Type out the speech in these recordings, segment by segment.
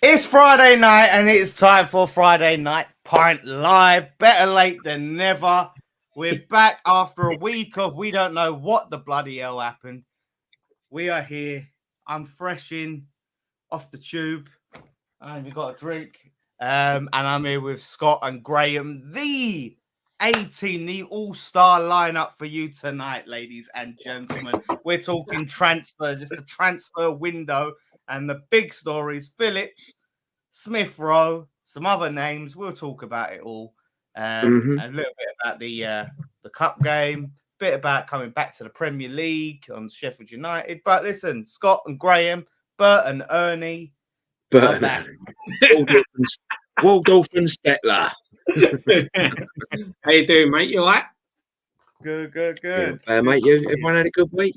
It's Friday night and it's time for Friday Night Pint Live. Better late than never. We're back after a week of we don't know what the bloody hell happened. We are here. I'm fresh in off the tube. And we got a drink. And I'm here with Scott and Graham, the 18, the all-star lineup for you tonight, ladies and gentlemen. We're talking transfers. It's the transfer window. And the big stories, Phillips, Smith-Rowe, some other names. We'll talk about it all. A little bit about the cup game, a bit about coming back to the Premier League on Sheffield United. But listen, Scott and Graham, Bert and Ernie, Waldorf and Stetler. How you doing, mate? You all right? Good. Yeah, mate, everyone had a good week.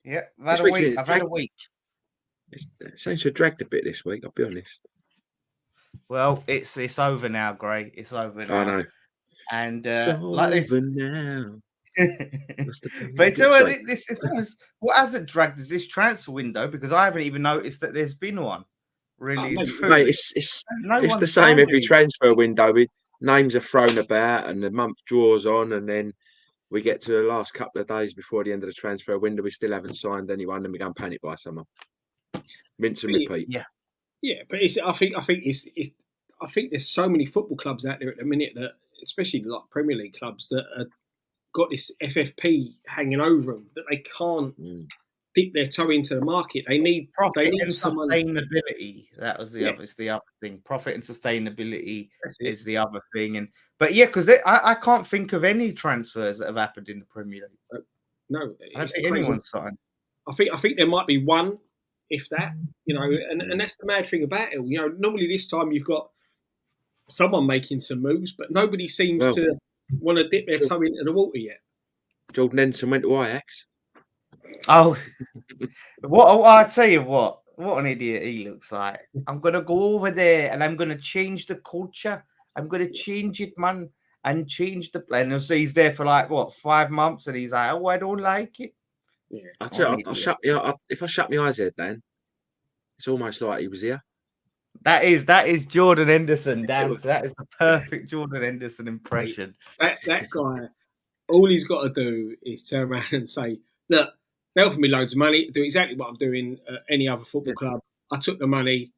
Yeah, I've had a week. It seems to have dragged a bit this week, I'll be honest. Well, it's over now, Gray. It's over now. I know. And like this now. But this is almost what hasn't dragged is this transfer window because I haven't even noticed that there's been one. Really, mate, it's the same every transfer window. Names are thrown about and the month draws on, and then we get to the last couple of days before the end of the transfer window. We still haven't signed anyone, and we go and panic buy someone. Rinse and repeat. Yeah, but I think there's so many football clubs out there at the minute that, especially like Premier League clubs, that have got this FFP hanging over them that they can't dip their toe into the market. They need profit and sustainability. That was the other thing. Profit and sustainability is the other thing. But because I can't think of any transfers that have happened in the Premier League. No, I don't think anyone's signed. I think there might be one, if that, and that's the mad thing about it. Normally this time you've got someone making some moves, but nobody seems to want to dip their toe into the water yet. Jordan Henderson went to Ajax. Oh, I tell you what an idiot he looks like. I'm gonna go over there and I'm gonna change the culture. I'm gonna change it, man, and change the plan. And so he's there for 5 months, and he's like, "Oh, I don't like it." Yeah, I tell you, if I shut my eyes here, Dan, it's almost like he was here. That is Jordan Henderson, Dan. That is the perfect Jordan Henderson impression. That guy, all he's got to do is turn around and say, "Look, they offered me loads of money. Do exactly what I'm doing at any other football club. I took the money.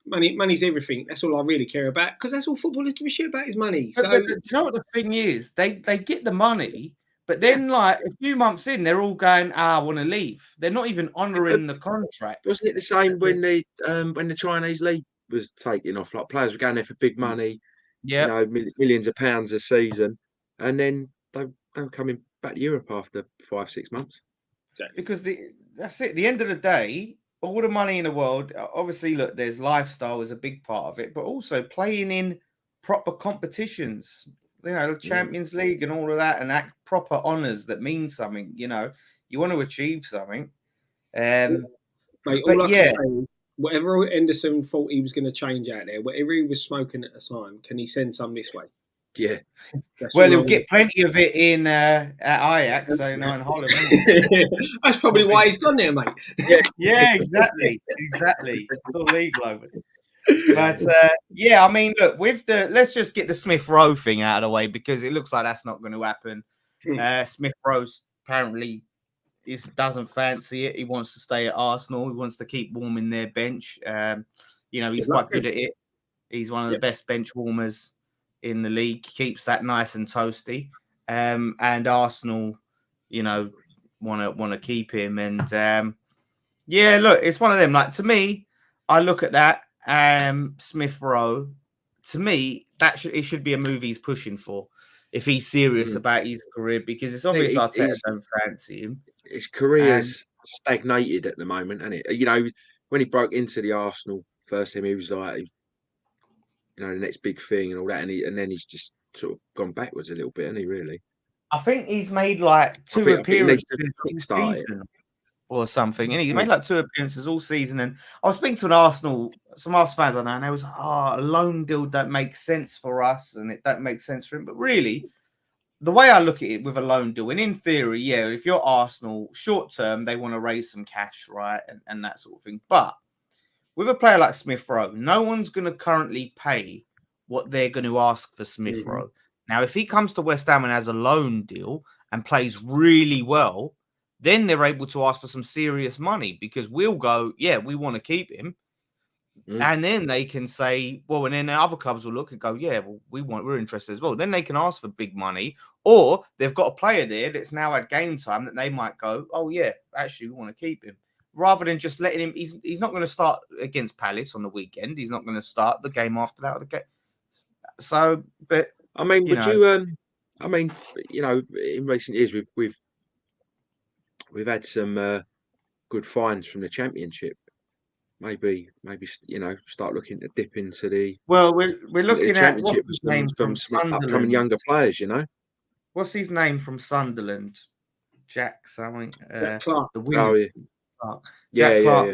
Money's everything. That's all I really care about, because that's all footballers give a shit about is money." So, but you know what the thing is? They get the money. But then, a few months in, they're all going, I want to leave. They're not even honouring the contract. Wasn't it the same when the Chinese league was taking off? Like, players were going there for big money, millions of pounds a season, and then they don't come in back to Europe after 5-6 months. Because that's it. At the end of the day, all the money in the world, obviously, look, there's lifestyle is a big part of it, but also playing in proper competitions. The Champions League and all of that, and that proper honours that mean something. You want to achieve something. Mate, all I can say is, whatever Henderson thought he was going to change out there, whatever he was smoking at the time, can he send some this way? Yeah. Well, he'll get plenty of it in at Ajax, in Holland. That's probably why he's gone there, mate. Yeah, exactly. It's all legal over there. But I mean, look, let's just get the Smith-Rowe thing out of the way, because it looks like that's not going to happen. Smith-Rowe apparently doesn't fancy it. He wants to stay at Arsenal. He wants to keep warming their bench. He's quite good at it. He's one of the best bench warmers in the league. Keeps that nice and toasty. And Arsenal, want to keep him. And look, it's one of them. Like, to me, I look at that. Smith-Rowe, to me, it should be a move he's pushing for if he's serious about his career, because it's obvious Arteta don't fancy him. His career's stagnated at the moment, isn't it? When he broke into the Arsenal first team, he was like, the next big thing and all that, and then he's just sort of gone backwards a little bit, hasn't he? Really, I think he's made 2 appearances this season. Or something, and he made 2 appearances all season. And I was speaking to some Arsenal fans I know, and they was a loan deal don't make sense for us, and it don't make sense for him. But really, the way I look at it with a loan deal, and in theory, if you're Arsenal, short term, they want to raise some cash, right, and that sort of thing. But with a player like Smith-Rowe, no one's going to currently pay what they're going to ask for Smith-Rowe. Now, if he comes to West Ham and has a loan deal and plays really well, then they're able to ask for some serious money, because we'll go, yeah, we want to keep him. And then they can say, well, and then the other clubs will look and go, yeah, well, we're interested as well. Then they can ask for big money, or they've got a player there that's now had game time that they might go, oh yeah, actually we want to keep him, rather than just letting him. He's not going to start against Palace on the weekend. He's not going to start the game after that. So, but I mean, I mean, in recent years we've had some good finds from the Championship. Maybe start looking to dip into the we're looking at the at Championship from some upcoming younger players. What's his name from Sunderland? Jack something. Jack Clark. The winner. Oh, yeah. Clark. Yeah, Jack Clark.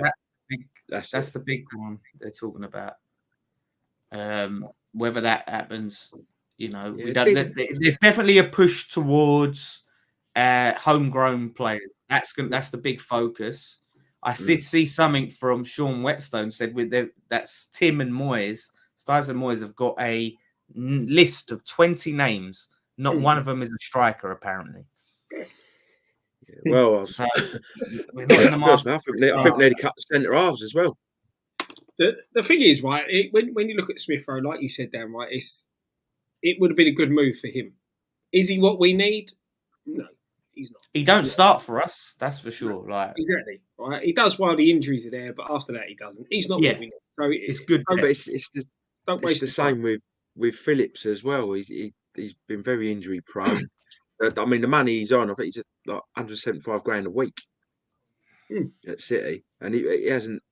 yeah. That's the big one they're talking about. Whether that happens, we don't. There's definitely a push towards homegrown players. That's the big focus. I did see something from Sean Whetstone said that's Tim and Moyes. Styles and Moyes have got a list of 20 names. Not one of them is a striker, apparently. Yeah, well, so we're not in the market. I think they'd cut the centre halves as well. The thing is, right, when you look at Smith-Rowe, like you said, Dan, right, it would have been a good move for him. Is he what we need? No, he's not. He don't start for us, that's for sure. Like exactly, right. He does while the injuries are there, but after that, he doesn't. He's not what we need. So it's good. But it's the same with Phillips as well. He's been very injury prone. I mean, the money he's on, I think he's like 175 grand a week at City, and he hasn't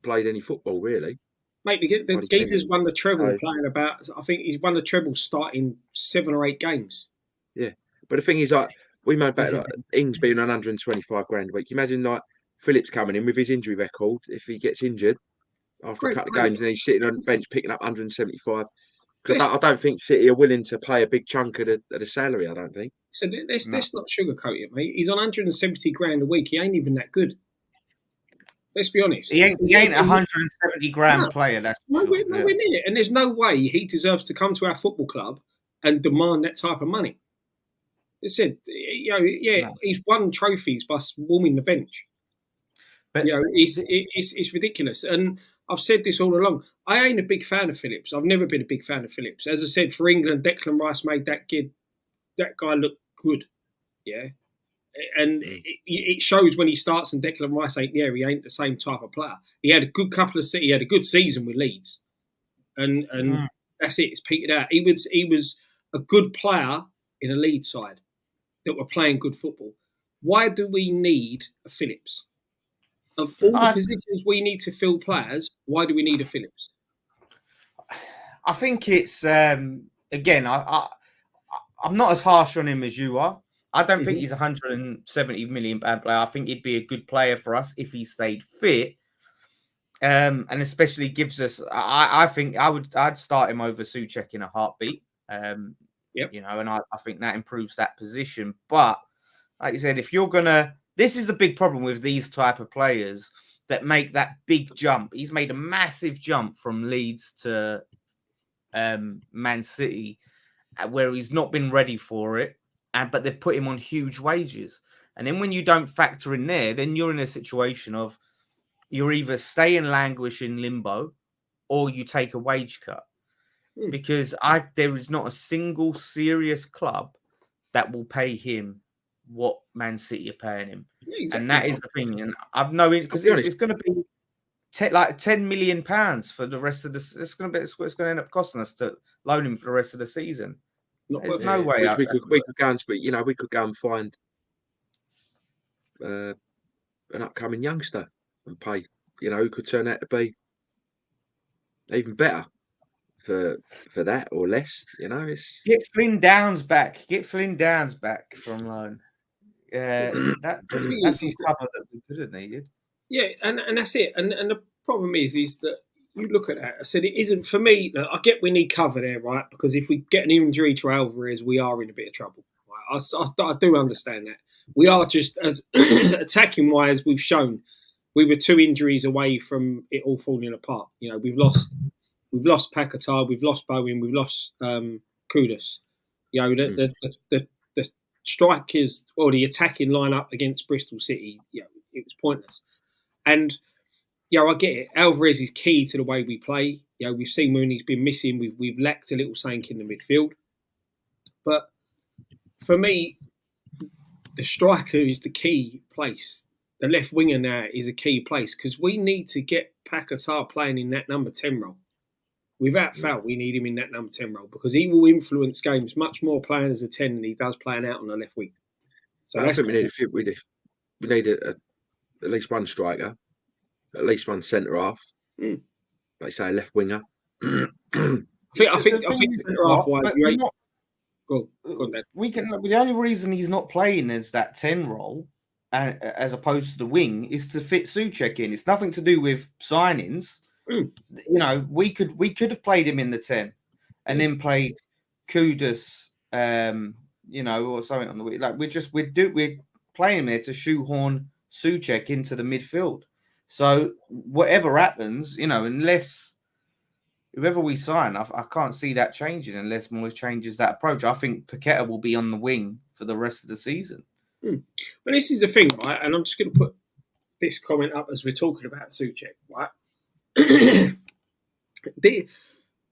played any football really. Mate, the geezer's won the treble playing about. I think he's won the treble starting 7 or 8 games. Yeah, but the thing is, like, we made back like Ings being on 125 grand a week. Imagine like Phillips coming in with his injury record. If he gets injured after a couple of games and he's sitting on the bench picking up 175. I don't think City are willing to pay a big chunk of the salary. I don't think. So let's not sugarcoat it, mate. He's on 170 grand a week. He ain't even that good. Let's be honest. He ain't a 170 grand player. That's nowhere near it. And there's no way he deserves to come to our football club and demand that type of money. It said, he's won trophies by warming the bench. But it's ridiculous. And I've said this all along. I ain't a big fan of Phillips. I've never been a big fan of Phillips. As I said, for England, Declan Rice made that guy look good. Yeah. And it shows when he starts and Declan Rice ain't there. He ain't the same type of player. He had a good season with Leeds. And that's it. It's petered out. He was a good player in a Leeds side that were playing good football. Why do we need a Phillips? Of all the positions we need to fill players, why do we need a Phillips? I think it's again. I'm not as harsh on him as you are. I don't think he's a 170 million pound player. I think he'd be a good player for us if he stayed fit, and especially gives us. I think I'd start him over Souček in a heartbeat. And I think that improves that position. But like you said, if you're gonna. This is a big problem with these type of players that make that big jump. He's made a massive jump from Leeds to Man City, where he's not been ready for it, but they've put him on huge wages. And then when you don't factor in there, then you're in a situation of you're either stay and languish in limbo or you take a wage cut. Because there is not a single serious club that will pay him what Man City are paying him. Yeah, exactly. And that is the thing. And I've no because it's going to be like £10 million for the rest of this. It's going to be it's going to end up costing us to loan him for the rest of the season. There's no way. We could go and we could go and find an upcoming youngster and pay. Who could turn out to be even better for that or less. Get Flynn Downs back. Get Flynn Downs back from loan. That's some cover that we could have needed. Yeah, and that's it. And the problem is that you look at that. I said it isn't for me. I get we need cover there, right? Because if we get an injury to Alvarez, we are in a bit of trouble. Right? I do understand that. We are just as attacking wise. We've shown we were 2 injuries away from it all falling apart. You know, we've lost Paquetá, we've lost Bowen, we've lost Kudus. You know, the strikers or the attacking lineup against Bristol City, you know, it was pointless. And I get it. Alvarez is key to the way we play. You know, we've seen when he's been missing, we've lacked a little something in the midfield. But for me, the striker is the key place. The left winger now is a key place because we need to get Paquetá playing in that number 10 role. Without fail, we need him in that number 10 role because he will influence games much more playing as a 10 than he does playing out on the left wing. So I think we need at least one striker, at least one centre half. Like you say, a left winger. I think centre half wise, the only reason he's not playing as that 10 role, as opposed to the wing, is to fit Souček in. It's nothing to do with signings. You know, we could have played him in the 10 and then played Kudus, you know, or something on the way. Like we're playing him there to shoehorn Souček into the midfield. So whatever happens, you know, unless whoever we sign, I can't see that changing unless Moyes changes that approach. I think Paquetá will be on the wing for the rest of the season. But this is the thing, right? And I'm just going to put this comment up as we're talking about Souček, right?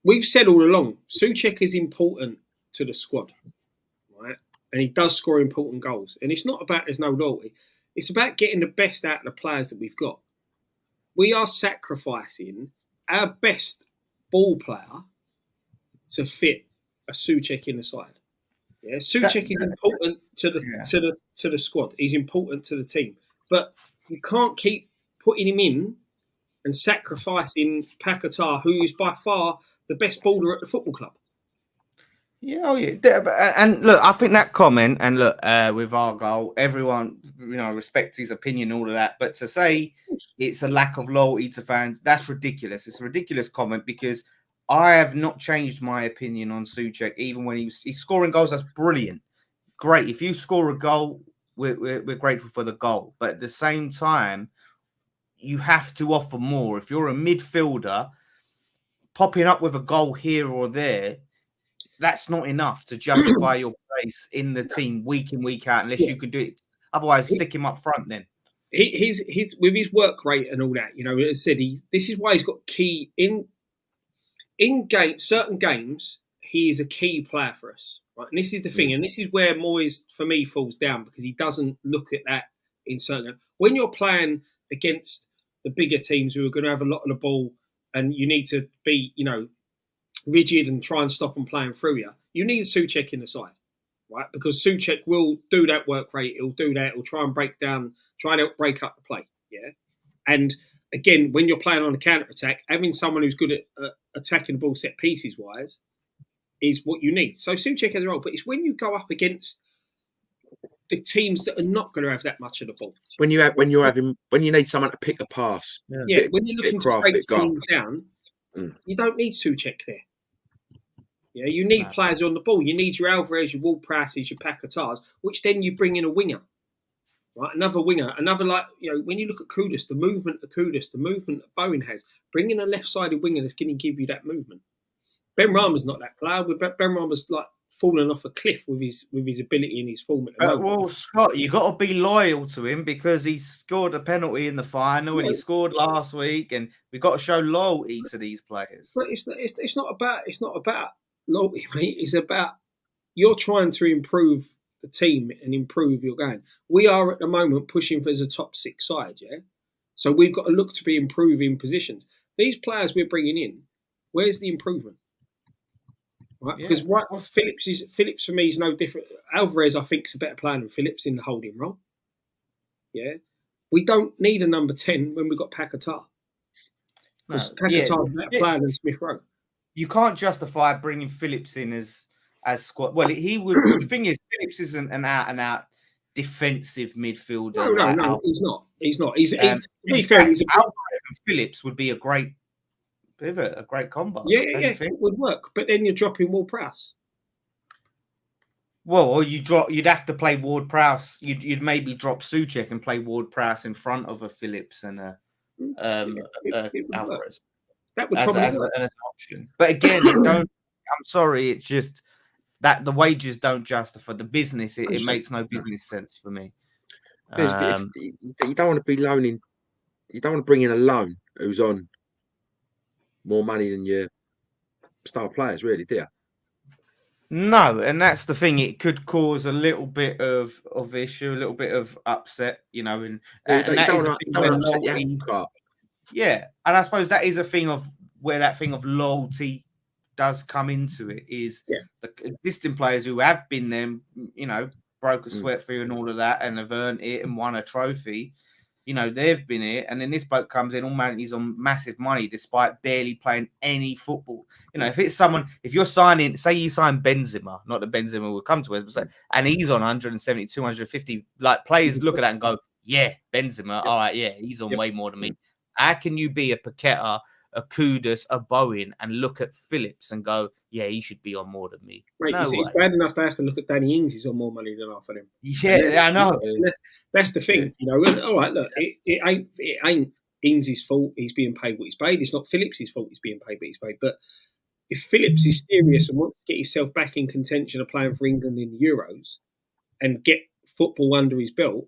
We've said all along, Souček is important to the squad, right? And he does score important goals. And it's not about there's no loyalty. It's about getting the best out of the players that we've got. We are sacrificing our best ball player to fit a Souček in the side. Yeah, Souček is important to the squad. He's important to the team, but you can't keep putting him in and sacrificing Paquetá, who is by far the best baller at the football club. Yeah, and look, I think that comment, and look, with our goal, everyone, you know, respects his opinion, all of that. But to say it's a lack of loyalty to fans, that's ridiculous. It's a ridiculous comment because I have not changed my opinion on Souček, even when he's scoring goals. That's brilliant, great. If you score a goal, we're grateful for the goal. But at the same time, you have to offer more. If you're a midfielder, popping up with a goal here or there, that's not enough to justify your place in the team week in, week out, unless you could do it. Otherwise, stick him up front then. He's with his work rate and all that, you know, as I said, this is why he's got key in certain games, he is a key player for us. Right? And this is the thing, and this is where Moyes, for me, falls down because he doesn't look at that in certain. When you're playing against the bigger teams who are going to have a lot of the ball and you need to be, you know, rigid and try and stop them playing through you, you need Souček in the side, right? Because Souček will do that work rate. He'll do that. He'll try and break up the play, yeah? And again, when you're playing on a counter-attack, having someone who's good at attacking the ball set pieces wise is what you need. So Souček has a role, but it's when you go up against the teams that are not going to have that much of the ball. When you need someone to pick a pass. Yeah, when you're looking to break teams down, you don't need Souček there. Yeah, you need players on the ball. You need your Alvarez, your Ward-Prowses, your Paquetás, which then you bring in a winger. Right, another winger, like, you know, when you look at Kudus, the movement that Bowen has, bring in a left-sided winger that's going to give you that movement. Ben Rama's not that player. Ben Rama's like fallen off a cliff with his ability and his form at the moment. Well, Scott, you got to be loyal to him because he scored a penalty in the final and he scored last week, and we've got to show loyalty to these players. But it's not about loyalty, mate. It's about you're trying to improve the team and improve your game. We are at the moment pushing for as a top 6 side, yeah? So we've got to look to be improving positions. These players we're bringing in, where's the improvement? Right? Yeah. Because Phillips for me is no different. Alvarez, I think, is a better player than Phillips in the holding role. Yeah? We don't need a number 10 when we've got Paquetá. Because Paquetá is a better player than Smith-Rowe. You can't justify bringing Phillips in as squad. Well, he would. The thing is, Phillips isn't an out-and-out defensive midfielder. No, he's not. He's to be fair, Alvarez and Phillips would be a great pivot, a great combo. Yeah, it would work. But then you're dropping Ward-Prowse. Well, or you'd have to play Ward-Prowse. You'd maybe drop Souček and play Ward-Prowse in front of a Phillips and a Alvarez. That would probably as an option. But again, I'm sorry, it's just that the wages don't justify the business. It makes no business sense for me. You don't want to be loaning. You don't want to bring in a loan who's on more money than your star players, really, do you? No, and that's the thing. It could cause a little bit of issue, a little bit of upset, you know. And that is a thing yeah, and I suppose that is a thing of where that thing of loyalty does come into it. Is the existing players who have been there, you know, broke a sweat through and all of that, and have earned it and won a trophy. You know, they've been here, and then this bloke comes in, he's on massive money despite barely playing any football. You know, if you're signing, say you sign Benzema, not that Benzema will come to us, but and he's on 170, 250, like players look at that and go, yeah, Benzema, all right, yeah, he's on way more than me. How can you be a Paqueta, a Kudus, a Bowen, and look at Phillips and go, yeah, he should be on more than me? Right, no it's bad enough to have to look at Danny Ings. He's on more money than half of them. Yeah, I know. That's the thing, you know. All right, look, it ain't Ings' fault. He's being paid what he's paid. It's not Phillips' fault. He's being paid what he's paid. But if Phillips is serious and wants to get himself back in contention of playing for England in the Euros and get football under his belt,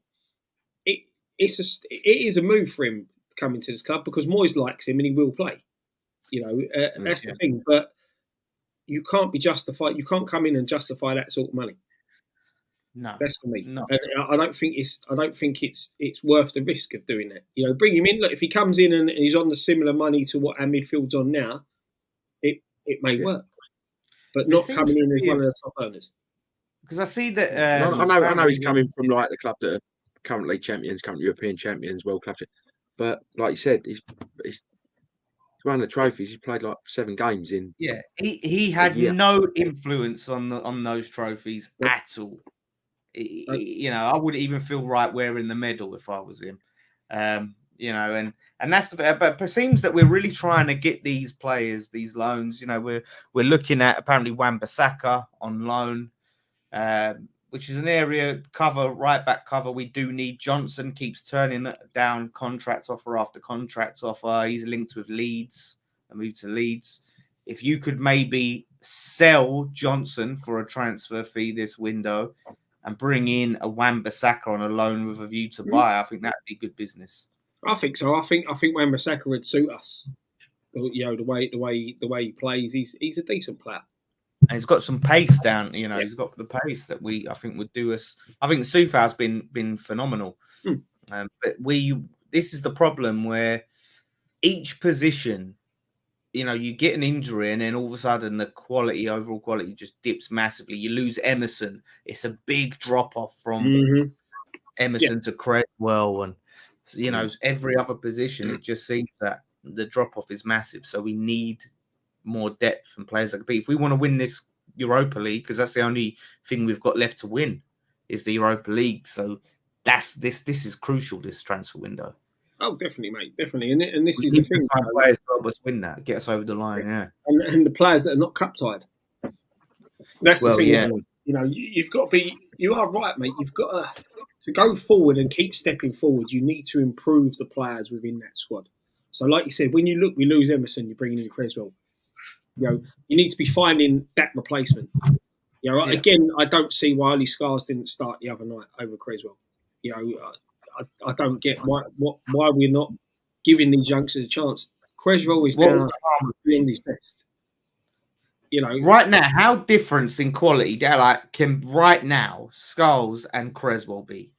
it is a move for him coming to this club because Moyes likes him and he will play. You know, that's the thing. But you can't be justified. You can't come in and justify that sort of money. No, that's for me. No. I don't think it's worth the risk of doing that. You know, bring him in. Look, if he comes in and he's on the similar money to what our midfield's on now, it may work. But not coming in as one of the top earners. Because I see that. I know he's coming from like the club that are currently champions, current European champions, world clubs. But like you said, he's won the trophies. He's played like 7 games in. Yeah, he had no influence on those trophies at all. You know, I wouldn't even feel right wearing the medal if I was him. You know, and that's but it seems that we're really trying to get these players, these loans. You know, we're looking at apparently Wan-Bissaka on loan, which is an area cover, right back cover. We do need. Johnson keeps turning down contract offer after contract offer. He's linked with Leeds, a move to Leeds. If you could maybe sell Johnson for a transfer fee this window and bring in a Wan-Bissaka on a loan with a view to buy, I think that'd be good business. I think so. I think Wan-Bissaka would suit us. You know, the way he plays, he's a decent player. And he's got some pace down, you know. He's got the pace that I think would do us. I think Soufal's been phenomenal. But this is the problem where each position, you know, you get an injury and then all of a sudden the overall quality just dips massively. You lose Emerson. It's a big drop off from Emerson to Creswell, and you know, every other position. It just seems that the drop off is massive. So we need more depth and players that can be. If we want to win this Europa League, because that's the only thing we've got left to win is the Europa League. So this is crucial, this transfer window. Oh, definitely, mate, definitely. And this is the thing. Players help us win that, get us over the line, And the players that are not cup tied. That's the thing. Yeah. You know, you've got to be. You are right, mate. You've got to go forward and keep stepping forward. You need to improve the players within that squad. So, like you said, when you look, we lose Emerson. You're bringing in Creswell. You know, you need to be finding that replacement. You know, again, I don't see why Oli Scars didn't start the other night over Creswell. You know, I don't get why we're not giving these youngsters a chance. Creswell is now beyond his best. You know, right now, how different in quality can right now Scholes and Creswell be?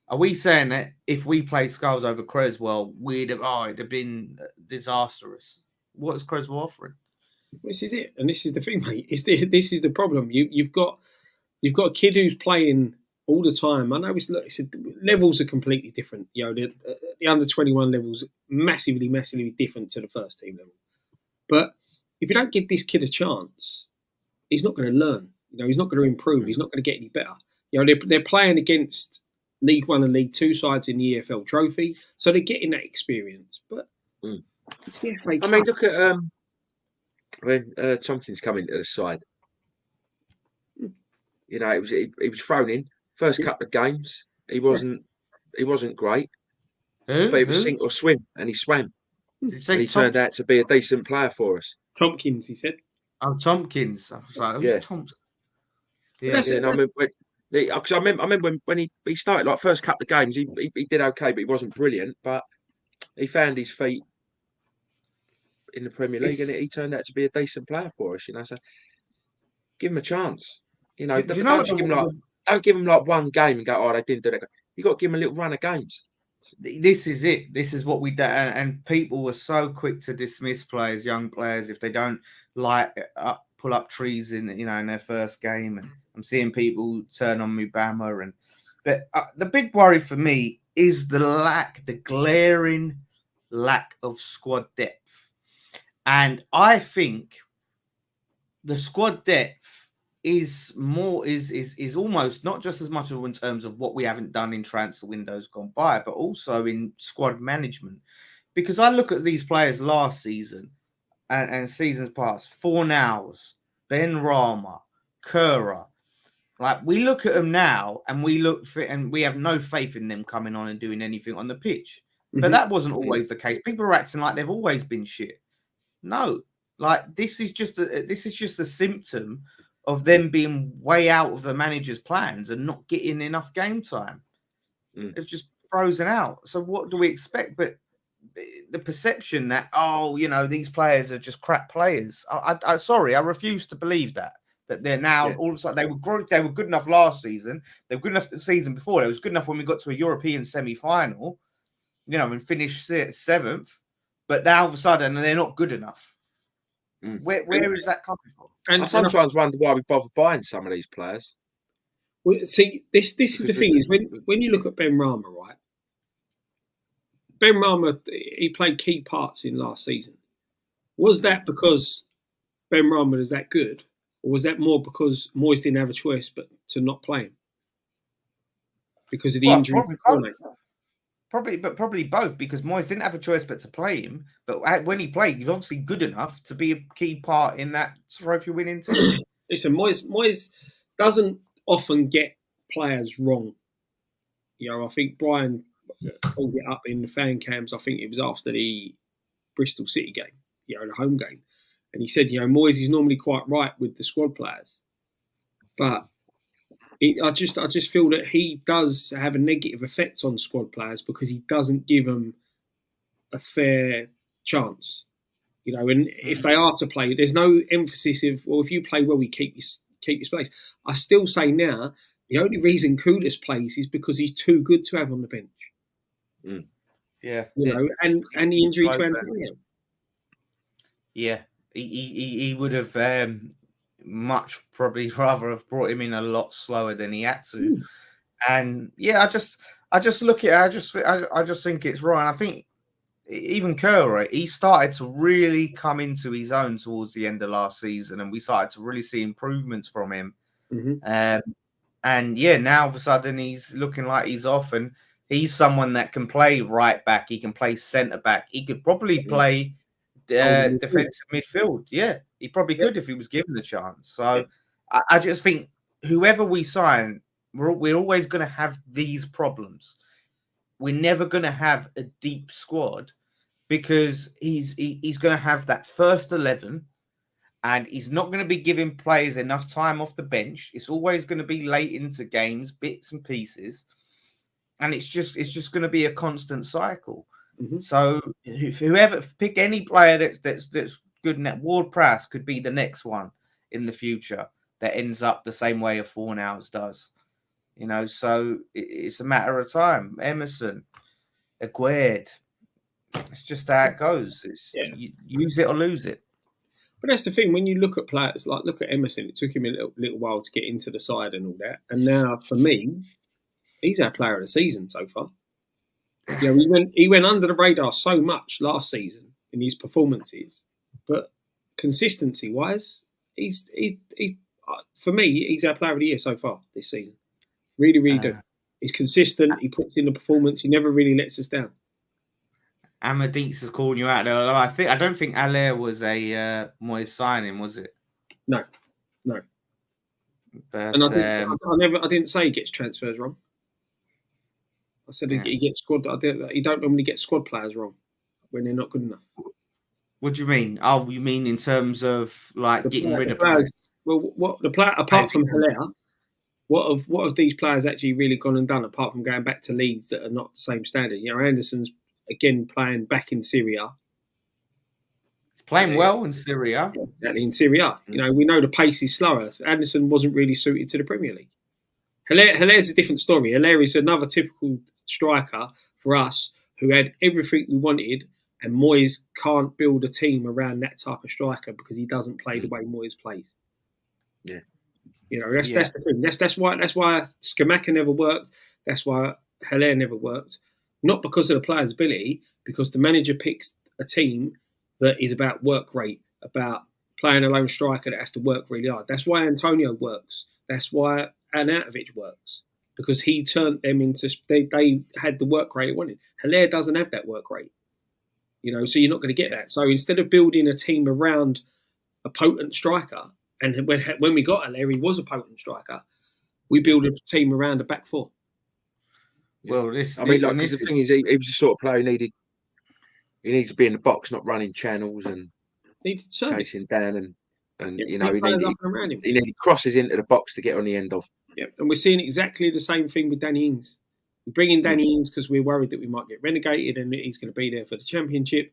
Are we saying that if we played Scholes over Creswell, it'd have been disastrous? What is Creswell offering? This is it, and this is the thing, mate. This is the problem. You've got a kid who's playing all the time. I know levels are completely different. You know, the under 21 levels massively different to the first team level. But if you don't give this kid a chance, he's not going to learn. You know, he's not going to improve. He's not going to get any better. You know, they're playing against League One and League Two sides in the EFL Trophy, so they're getting that experience. But it's the FA Cup. I mean, look at when Tompkins coming to the side. You know, he was thrown in first couple of games. He wasn't great, but it was sink or swim, and he swam. And he turned out to be a decent player for us. Tompkins, he said. Oh, Tompkins. I was like, who's Thompson? Yeah, I remember when he started, like, first couple of games, he did okay, but he wasn't brilliant. But he found his feet in the Premier League, and he turned out to be a decent player for us. You know, so give him a chance. You know, don't give him like one game and go, oh, they didn't do that. You got to give him a little run of games. This is it. This is what we do, and people were so quick to dismiss players, young players, if they don't pull up trees in their first game. And I'm seeing people turn on Mubama, but the big worry for me is the glaring lack of squad depth, and I think the squad depth is almost not just as much in terms of what we haven't done in transfer windows gone by, but also in squad management. Because I look at these players last season and seasons past, Fornals, Ben Rama, Kura. Like, we look at them now and we have no faith in them coming on and doing anything on the pitch. Mm-hmm. But that wasn't always the case. People are acting like they've always been shit. No, like, this is just a symptom of them being way out of the manager's plans and not getting enough game time. It's just frozen out. So what do we expect? But the perception that, these players are just crap players. I refuse to believe that they're now all of a sudden they were good enough last season. They were good enough the season before. They was good enough when we got to a European semi-final, and finished 7th. But now all of a sudden they're not good enough. Where is that coming from? And I sometimes wonder why we bother buying some of these players. Well, see, this is the thing is when you look at Ben Rama, right? Ben Rama, he played key parts in last season. Was that because Ben Rama is that good, or was that more because Moyes didn't have a choice but to not play him because of the injury? Probably both, because Moyes didn't have a choice but to play him. But when he played, he's obviously good enough to be a key part in that trophy winning team. Listen, Moyes doesn't often get players wrong. I think Brian pulled it up in the fan cams. I think it was after the Bristol City game, the home game. And he said, Moyes is normally quite right with the squad players. But I just feel that he does have a negative effect on squad players because he doesn't give them a fair chance. And if they are to play, there's no emphasis if you play well, we keep your place. I still say now, the only reason Kudus plays is because he's too good to have on the bench. Yeah. And the injury to Antonio. Yeah. He would have much probably rather have brought him in a lot slower than he had to. And I just look at it, I just think it's right. I think even Kura, he started to really come into his own towards the end of last season, and we started to really see improvements from him. And now all of a sudden he's looking like he's off, and he's someone that can play right back, he can play centre back, he could probably play defensive midfield. He probably could if he was given the chance. So I just think whoever we sign, we're always going to have these problems. We're never going to have a deep squad because he's going to have that first 11, and he's not going to be giving players enough time off the bench. It's always going to be late into games, bits and pieces, and it's just going to be a constant cycle. So whoever, pick any player that's good in that. Ward-Prowse could be the next one in the future that ends up the same way a Fornals does. So it's a matter of time. Emerson, Aguerd, it's just how it goes. You use it or lose it. But that's the thing, when you look at players, like look at Emerson, it took him a little while to get into the side and all that. And now, for me, he's our player of the season so far. He went under the radar so much last season in his performances, but consistency-wise, he's for me, he's our player of the year so far this season. Really, really do. He's consistent. He puts in the performance. He never really lets us down. Amadis is calling you out there. I don't think Allaire was a Moyes signing, was it? No. But And I didn't say he gets transfers wrong. I said he gets squad. He don't normally get squad players wrong when they're not good enough. What do you mean? Oh, you mean in terms of like getting rid of players? Well, what the player apart from Hilaire, what have these players actually really gone and done apart from going back to Leeds that are not the same standard? You know, Anderson's again playing back in Syria. He's playing well in Syria. Yeah, exactly, in Syria. You know, we know the pace is slower. So Anderson wasn't really suited to the Premier League. Hilaire's a different story. Hilaire is another typical striker for us who had everything we wanted, and Moyes can't build a team around that type of striker because he doesn't play the way Moyes plays. Yeah, you know that's the thing. That's why Scamacca never worked. That's why Hilaire never worked. Not because of the player's ability, because the manager picks a team that is about work rate, about playing a lone striker that has to work really hard. That's why Antonio works. That's why Arnautovic works, because he turned them into they had the work rate they wanted. Hilaire doesn't have that work rate, you know, so you're not going to get that. So instead of building a team around a potent striker, and when we got Hilaire, he was a potent striker, we build a team around a back four. Well, the thing is, he was the sort of player who needs to be in the box, not running channels and chasing down and you know, he needed crosses into the box to get on the end of. Yeah, and we're seeing exactly the same thing with Danny Ings. We bring in Danny Ings because we're worried that we might get relegated and he's going to be there for the Championship.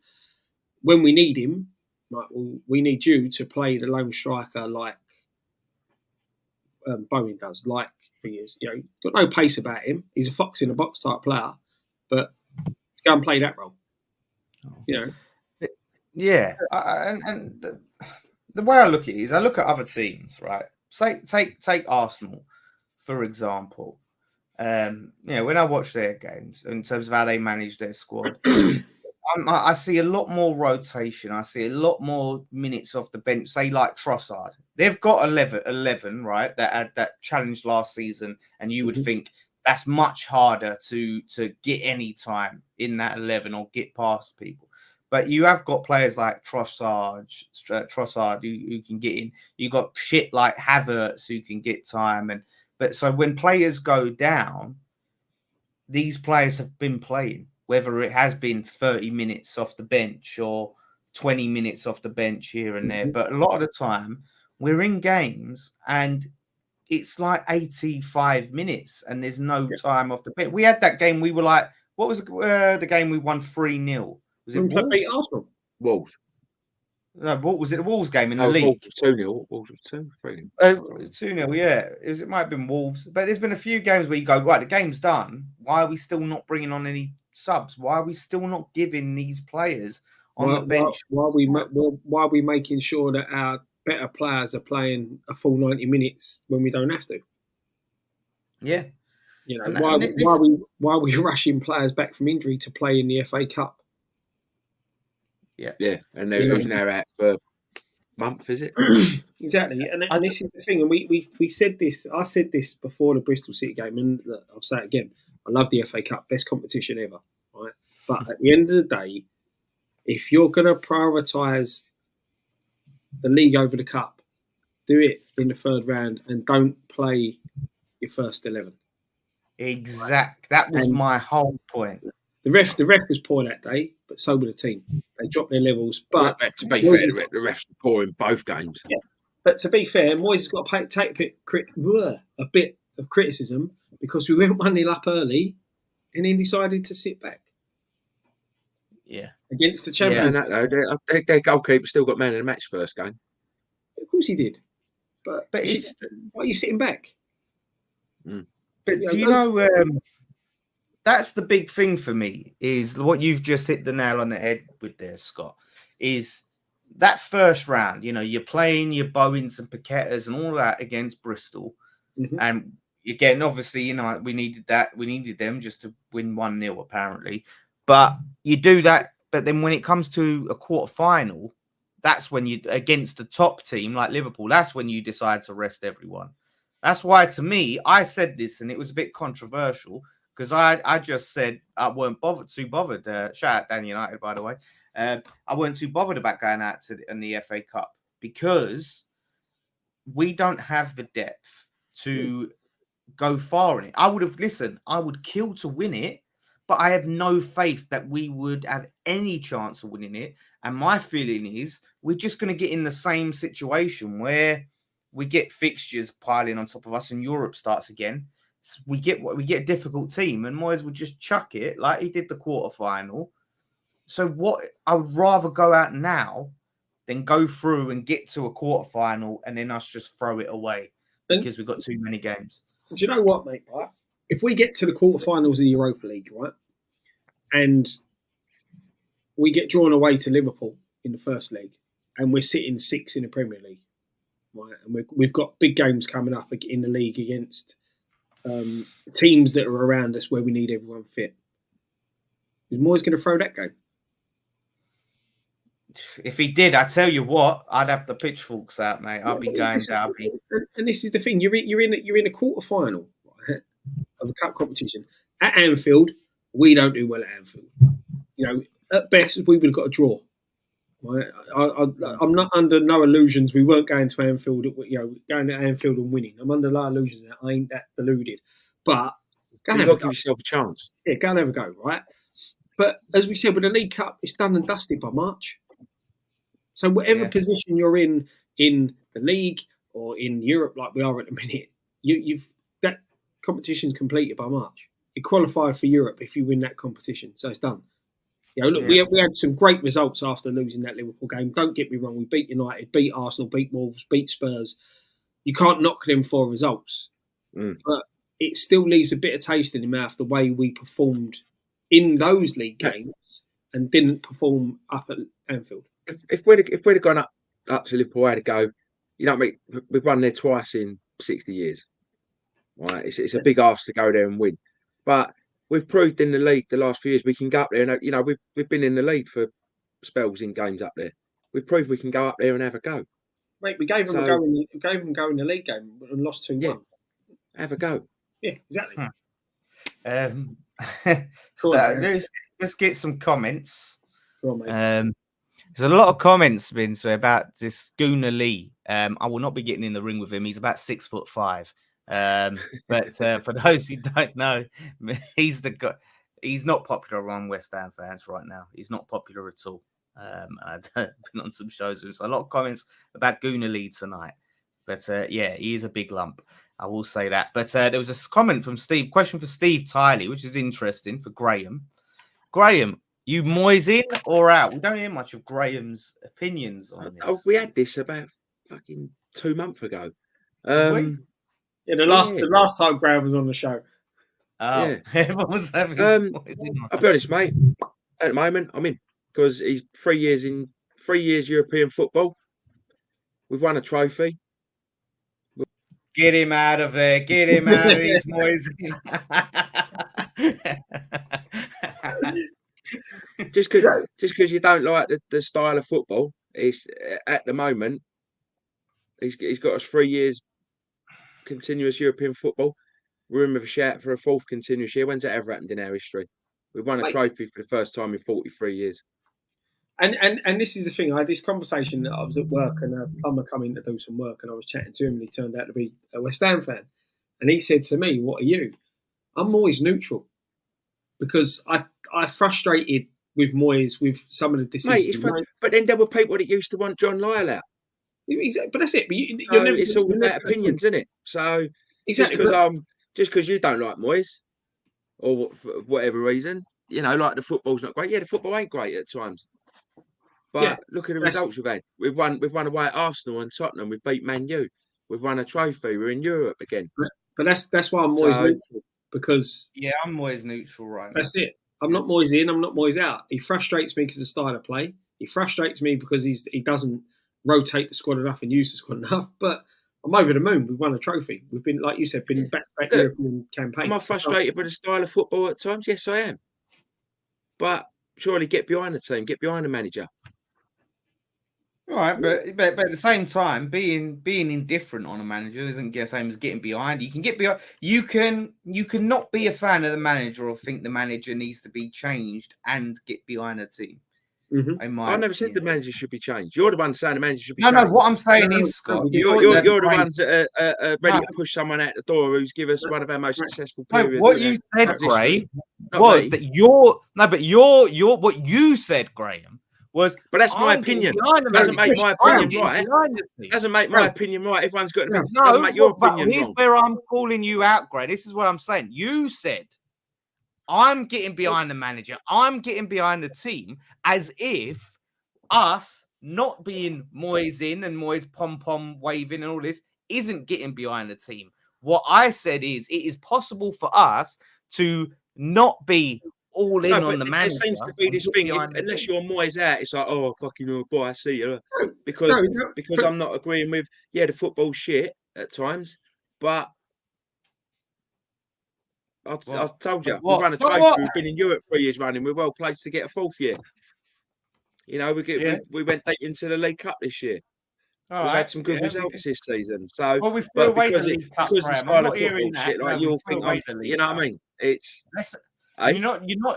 When we need him, like, well, we need you to play the lone striker like Bowen does, like for years. You know, got no pace about him. He's a fox in the box type player, but go and play that role. You know. Yeah, and the way I look at it is I look at other teams, right? Take Arsenal, for example. You know, when I watch their games in terms of how they manage their squad, I see a lot more rotation. I see a lot more minutes off the bench. Say like Trossard, they've got 11, right? That had that challenge last season, and you would think that's much harder to get any time in that 11 or get past people. But you have got players like Trossard who can get in. You got shit like Havertz who can get time. But so when players go down, these players have been playing, whether it has been 30 minutes off the bench or 20 minutes off the bench here and there. But a lot of the time, we're in games and it's like 85 minutes and there's no time off the bench. We had that game. We were like, what was the game we won 3-0? Was it Wolves? Arsenal? Wolves. No, what was it? The Wolves game in the league? 2-0. Wolves 2-3. 2-0, yeah. It might have been Wolves. But there's been a few games where you go, right, the game's done. Why are we still not bringing on any subs? Why are we still not giving these players on the bench? Why are we making sure that our better players are playing a full 90 minutes when we don't have to? Yeah. You know, why are we rushing players back from injury to play in the FA Cup? Yeah, and they're now out for a month, is it? Exactly, and this is the thing, and we said this. I said this before the Bristol City game, and I'll say it again. I love the FA Cup, best competition ever, right? But at the end of the day, if you're going to prioritise the league over the cup, do it in the third round and don't play your first 11. Exact. That was my whole point. The ref was poor that day, but so were the team. They dropped their levels. But to be fair, the refs were poor in both games. Yeah. But to be fair, Moyes has got to take a bit of criticism because we went 1-0 up early and then decided to sit back. Yeah. Against the champions. Yeah, their goalkeeper still got man of the match first game. Of course he did. But why are you sitting back? But do you know... that's the big thing for me, is what you've just hit the nail on the head with there, Scott, is that first round. You know, you're playing your Bowens and Paquetas and all that against Bristol. And again, obviously, you know, we needed that. We needed them just to win 1-0, apparently. But you do that. But then when it comes to a quarter final, that's when you, against the top team like Liverpool, that's when you decide to rest everyone. That's why, to me, I said this, and it was a bit controversial, because I just said I weren't too bothered. Shout out Dan United, by the way. I weren't too bothered about going out in the FA Cup because we don't have the depth. to go far in it. I would kill to win it, but I have no faith that we would have any chance of winning it. And my feeling is we're just going to get in the same situation where we get fixtures piling on top of us and Europe starts again. So we get a difficult team, and Moyes would just chuck it like he did the quarterfinal. So what I would rather go out now than go through and get to a quarterfinal and then us just throw it away because we've got too many games. Do you know what, mate? Right? If we get to the quarterfinals of the Europa League, right, and we get drawn away to Liverpool in the first leg, and we're sitting 6th in the Premier League, right, and we've got big games coming up in the league against teams that are around us where we need everyone fit. Is Moyes going to throw that game? If he did, I tell you what, I'd have the pitchforks out, mate. I'll be going down. And this is the thing: you're in a quarter final, right, of a cup competition at Anfield. We don't do well at Anfield. You know, at best we would have got a draw. Right? I'm not under no illusions. We weren't going to Anfield. Going to Anfield and winning. I'm under no illusions that I ain't that deluded. But you've got to give yourself a chance. Yeah, go and have a go, right? But as we said, with the League Cup, it's done and dusted by March. So whatever position you're in the league or in Europe, like we are at the minute, you've that competition's completed by March. You qualify for Europe if you win that competition, so it's done. You know, look, we had some great results after losing that Liverpool game. Don't get me wrong, we beat United, beat Arsenal, beat Wolves, beat Spurs. You can't knock them for results, but it still leaves a bit of taste in the mouth the way we performed in those league games and didn't perform up at Anfield. If we'd have gone up to Liverpool, had to go. You know what I mean? We've won there twice in 60 years. Right? It's a big ask to go there and win, but we've proved in the league the last few years we can go up there. And you know we've been in the lead for spells in games up there. We've proved we can go up there and have a go. Mate, we gave them a go in the league game and lost 2-1. Yeah, have a go. Yeah, exactly. Let's get some comments. Go on, mate. There's a lot of comments, Vince, about this Gunnar Lee. I will not be getting in the ring with him. He's about 6'5". But for those who don't know, he's the guy. He's not popular among West Ham fans right now. He's not popular at all. I've been on some shows with him. So a lot of comments about Gunnar Lee tonight. But he is a big lump. I will say that. But there was a comment from Steve, question for Steve Tiley, which is interesting for Graham. Graham, you Moyes in or out? We don't hear much of Graham's opinions on this. Oh, we had this about fucking 2 months ago. The last time Graham was on the show. Oh, yeah. Everyone was having I'll be honest, mate. At the moment, I'm in because he's 3 years European football. We've won a trophy. Get him out of there. Get him out of these Moyes. Just because you don't like the style of football, it's at the moment he's got us 3 years continuous European football. We're in with a shout for a 4th continuous year. When's that ever happened in our history? We've won a trophy for the first time in 43 years. And this is the thing. I had this conversation that I was at work and a plumber come in to do some work and I was chatting to him and he turned out to be a West Ham fan. And he said to me, "What are you?" I'm always neutral because I frustrated with Moyes with some of the decisions. Mate, but then there were people that used to want John Lyall out. Exactly, but that's it. But it's all about opinions, isn't it? So exactly, just because you don't like Moyes or for whatever reason, you know, like the football's not great. Yeah, the football ain't great at times. But look at the results we've had. We've won away at Arsenal and Tottenham. We've beat Man U. We've won a trophy. We're in Europe again. But that's why I'm Moyes neutral because I'm Moyes neutral right now. That's it. I'm not Moyes in. I'm not Moyes out. He frustrates me because of the style of play. He frustrates me because he doesn't rotate the squad enough and use the squad enough. But I'm over the moon. We've won a trophy. We've been, like you said, back-to-back European campaigns. Am I frustrated by the style of football at times? Yes, I am. But surely get behind the team. Get behind the manager. All right, but at the same time, being indifferent on a manager isn't the same as getting behind. You can get behind. You can not be a fan of the manager or think the manager needs to be changed and get behind a team. I never said the manager should be changed. You're the one saying the manager should be changed. changed. No, what I'm saying is, Scott, you're the ones that are ready to push someone out the door who's given us one of our most successful periods. No, what you said, Gray, was that what you said, Graham, was. But that's my opinion. Doesn't make my opinion right. Doesn't make my opinion right. Everyone's got an opinion. Doesn't make your opinion wrong. Here's where I'm calling you out, Gray. This is what I'm saying. You said, I'm getting behind the manager. I'm getting behind the team, as if us not being Moyes in and Moyes pom-pom waving and all this isn't getting behind the team. What I said is it is possible for us to not be all in on the manager. There seems to be this thing, unless you're Moyes out, it's like, oh, fucking oh, boy, I see you. Because I'm not agreeing with, the football shit at times, but I told you, we've won a trophy. We've been in Europe 3 years running. We're well placed to get a 4th year. You know, we went deep into the League Cup this year. We've had some good results this season. So, we threw away the League Cup, because the style of football shit, like you'll think, you know what I mean? It's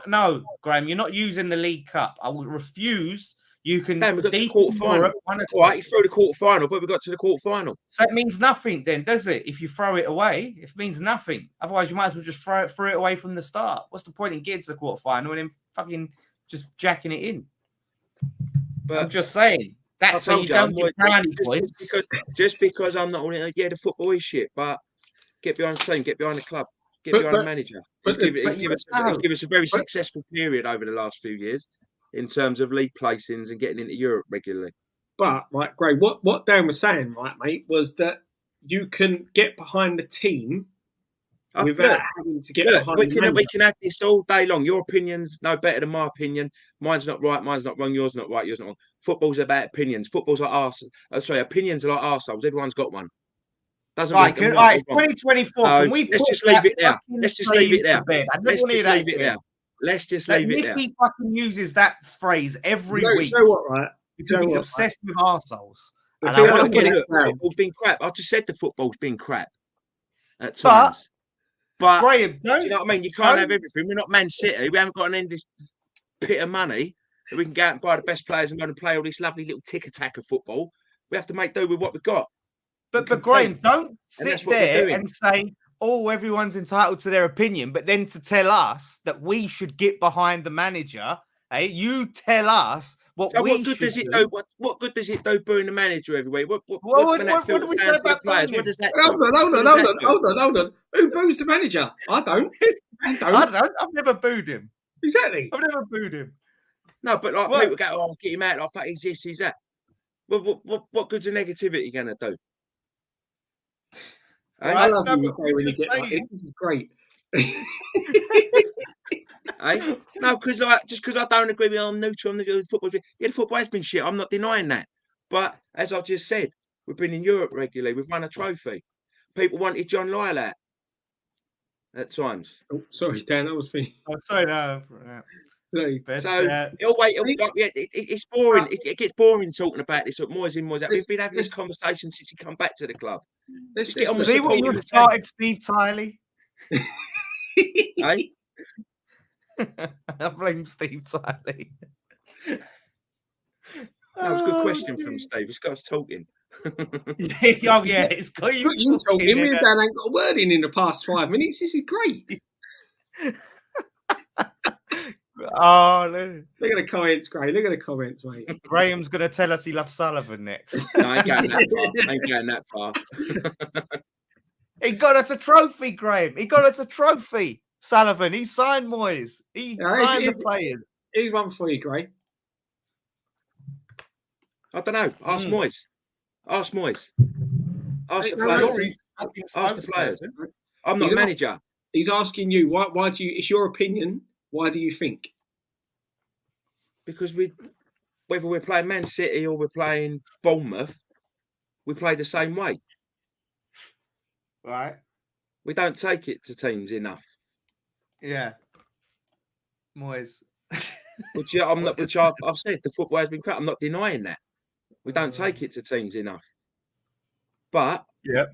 no, Graham, you're not using the League Cup. I would refuse. You can. Damn, we got to the quarter-final. All right, you throw the quarter-final, but we got to the quarter-final. So it means nothing then, does it? If you throw it away, it means nothing. Otherwise, you might as well just throw it away from the start. What's the point in getting to the quarter-final and then fucking just jacking it in? But I'm just saying. That's how you don't get brownie points. Just because I'm not on it, the football is shit, but get behind the team, get behind the club, get behind the manager. He's given us a very successful period over the last few years in terms of league placings and getting into Europe regularly. But, right, Gray, what Dan was saying, right, mate, was that you can get behind the team without having to get behind the manager. We can have this all day long. Your opinion's no better than my opinion. Mine's not right, mine's not wrong, yours not right, yours not wrong. Football's about opinions. Football's like opinions are like arseholes. Everyone's got one. Doesn't make them right. It's 2024. Can we let's just leave it there. Let's just leave it there. Let's just leave it there. Nicky fucking uses that phrase every week. You know what, right? Because he's obsessed with arseholes. And I want to get it. Football's been crap. I just said the football's been crap at times. But Graham, do you know what I mean? You can't have everything. We're not Man City. We haven't got an endless pit of money that we can go out and buy the best players and go and play all this lovely little tick-attack of football. We have to make do with what we've got. But Graham, don't sit there and say, oh, everyone's entitled to their opinion, but then to tell us that we should get behind the manager, you tell us what good does it do? What good does it do booing the manager every week? What do we say about the players? What does that do? Hold on. Who boos the manager? I don't. I've never booed him. Exactly. I've never booed him. No, but like people go, oh, get him out. I think he's this, he's that. What good's the negativity going to do? I love you when you get like this. This is great. No, because just because I don't agree with I'm neutral on the football. The football has been shit. I'm not denying that. But as I just said, we've been in Europe regularly. We've won a trophy. People wanted John Lyall out at times. Oh, sorry, Dan. I was thinking. Oh, sorry, no. It's boring. It gets boring talking about this. Moyes in, Moyes out. We've been having this conversation since he come back to the club. Let's get on with see what you started, Steve Tiley. Hey, I blame Steve Tiley. That was a good question from Steve. It's got us talking. It's got you talking. Me and Dan ain't got a word in the past 5 minutes. This is great. Oh, look at the comments, Gray. Look at the comments, mate. Graham's going to tell us he loves Sullivan next. No, I ain't going that far. He got us a trophy, Graham. He got us a trophy. Sullivan, he signed Moyes. He signed the players. Here's one for you, Gray. I don't know. Ask Moyes. Ask the players. Ask the players. I'm not a manager. He's asking you, why do you, it's your opinion, why do you think? Because whether we're playing Man City or we're playing Bournemouth, we play the same way. Right. We don't take it to teams enough. Yeah. Moyes. I've said the football has been crap. I'm not denying that. We don't take it to teams enough. But I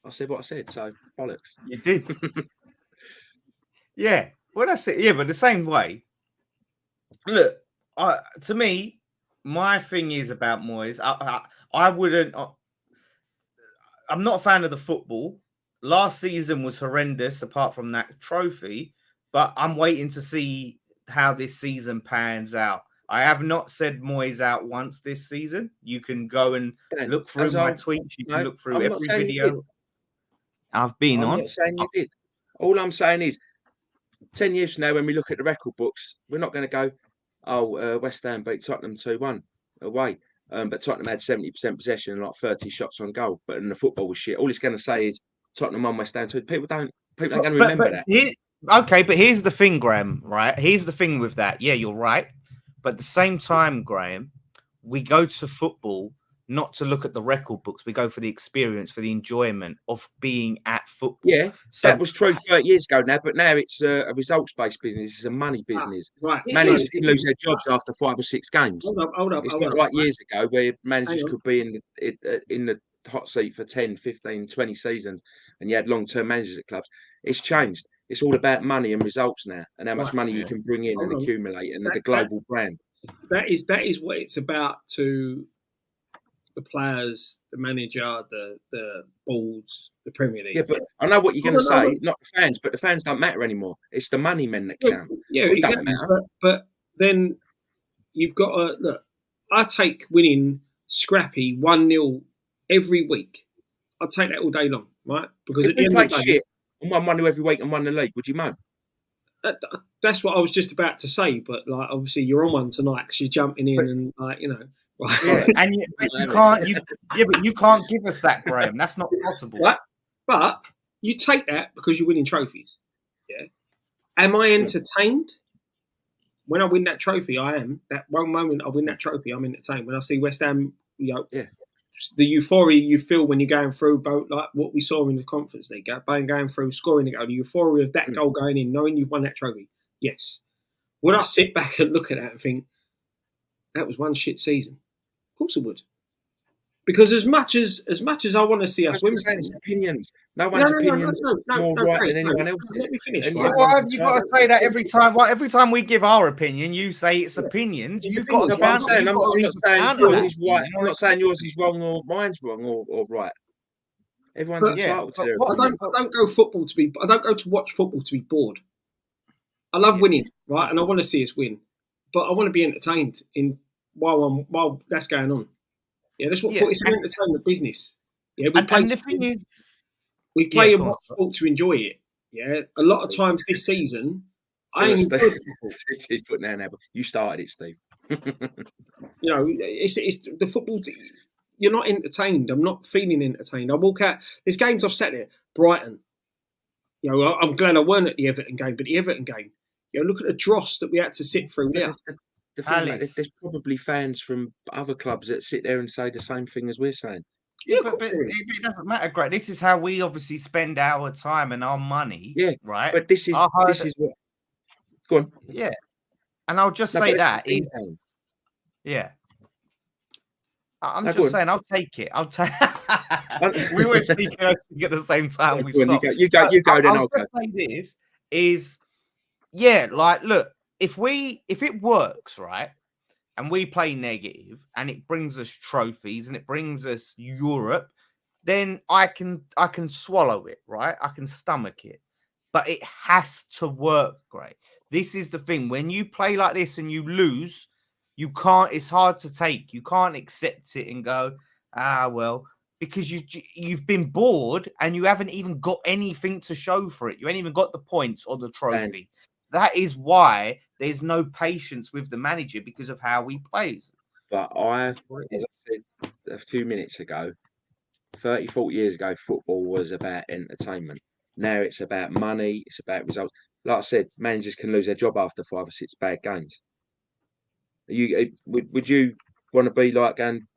said what I said, so bollocks. You did. Yeah. Well, that's it. Yeah, but the same way. Look, To me, my thing is about Moyes. I wouldn't. I'm not a fan of the football. Last season was horrendous, apart from that trophy. But I'm waiting to see how this season pans out. I have not said Moyes out once this season. You can go and look through my tweets. You can look through every video I've been on. I'm not saying you did. All I'm saying is, 10 years from now, when we look at the record books, we're not going to go, West Ham beat Tottenham 2-1 away. But Tottenham had 70% possession and like 30 shots on goal. But in the football was shit. All it's going to say is Tottenham won, West Ham 2. People ain't going to remember that. Okay, but here's the thing, Graham, right? Here's the thing with that. Yeah, you're right. But at the same time, Graham, we go to football not to look at the record books. We go for the experience, for the enjoyment of being at football. Yeah, so, that was true 30 years ago now, but now it's a results-based business. It's a money business. Right. Managers can lose their jobs after 5 or 6 games. Hold up. It's not like years ago where managers could be in the hot seat for 10, 15, 20 seasons and you had long-term managers at clubs. It's changed. It's all about money and results now and how much money you can bring in and accumulate and the global brand. That is what it's about to the players, the manager, the boards, the Premier League. Yeah, but I know what you're going to say, not the fans, but the fans don't matter anymore. It's the money men that count. Yeah, exactly. But then you've got to look. I take winning scrappy 1-0 every week. I'll take that all day long, right? Because if we played shit and won 1-0 every week and won the league, would you moan? That's what I was just about to say. But like, obviously, you're on one tonight because you're jumping in and like, you know. Yeah, and you can't give us that, Graham. That's not possible. But you take that because you're winning trophies. Yeah. Am I entertained when I win that trophy? I am. That one moment I win that trophy, I'm entertained. When I see West Ham, the euphoria you feel when you're going through, both like what we saw in the Conference League, going through, scoring the goal, the euphoria of that goal going in, knowing you've won that trophy. Yes. Would I sit back and look at that and think that was one shit season? Of course I would. Because as much as I want to see us win, it's opinions. No one's opinions more right than anyone else's. Let me finish. Why have you got to say that every time? Well, every time we give our opinion, you say it's opinions. You've got to I'm not saying yours is right. I'm not saying yours is wrong or mine's wrong or right. Everyone's entitled to their opinion. I don't go football to be. I don't go to watch football to be bored. I love winning, right, and I want to see us win, but I want to be entertained while that's going on. Yeah, that's what it's an entertainment business. Yeah, we play and watch sport to enjoy it. Yeah, a lot of times this season, Steve putting down there. You started it, Steve. You know, it's the football. You're not entertained. I'm not feeling entertained. I walk out. There's games I've sat there. Brighton. You know, I'm glad I weren't at the Everton game, but the Everton game. You know, look at the dross that we had to sit through there. The thing, there's probably fans from other clubs that sit there and say the same thing as we're saying. Yeah, but it doesn't matter, Greg. This is how we obviously spend our time and our money. Yeah, right. But this is what. Go on. Yeah, and I'll just say that. Yeah. I'm just saying, I'll take it. I'll take. We were speaking at the same time. You go. Then I'll go. Say this is, like, look. If it works, right, and we play negative and it brings us trophies and it brings us Europe, then I can swallow it, right? I can stomach it. But it has to work, great. This is the thing. When you play like this and you lose, you can't, it's hard to take. You can't accept it and go, well, because you've been bored and you haven't even got anything to show for it. You ain't even got the points or the trophy. That is why there's no patience with the manager because of how he plays. But as I said a few minutes ago, 30, 40 years ago, football was about entertainment. Now it's about money. It's about results. Like I said, managers can lose their job after 5 or 6 bad games. Would you want to be like going,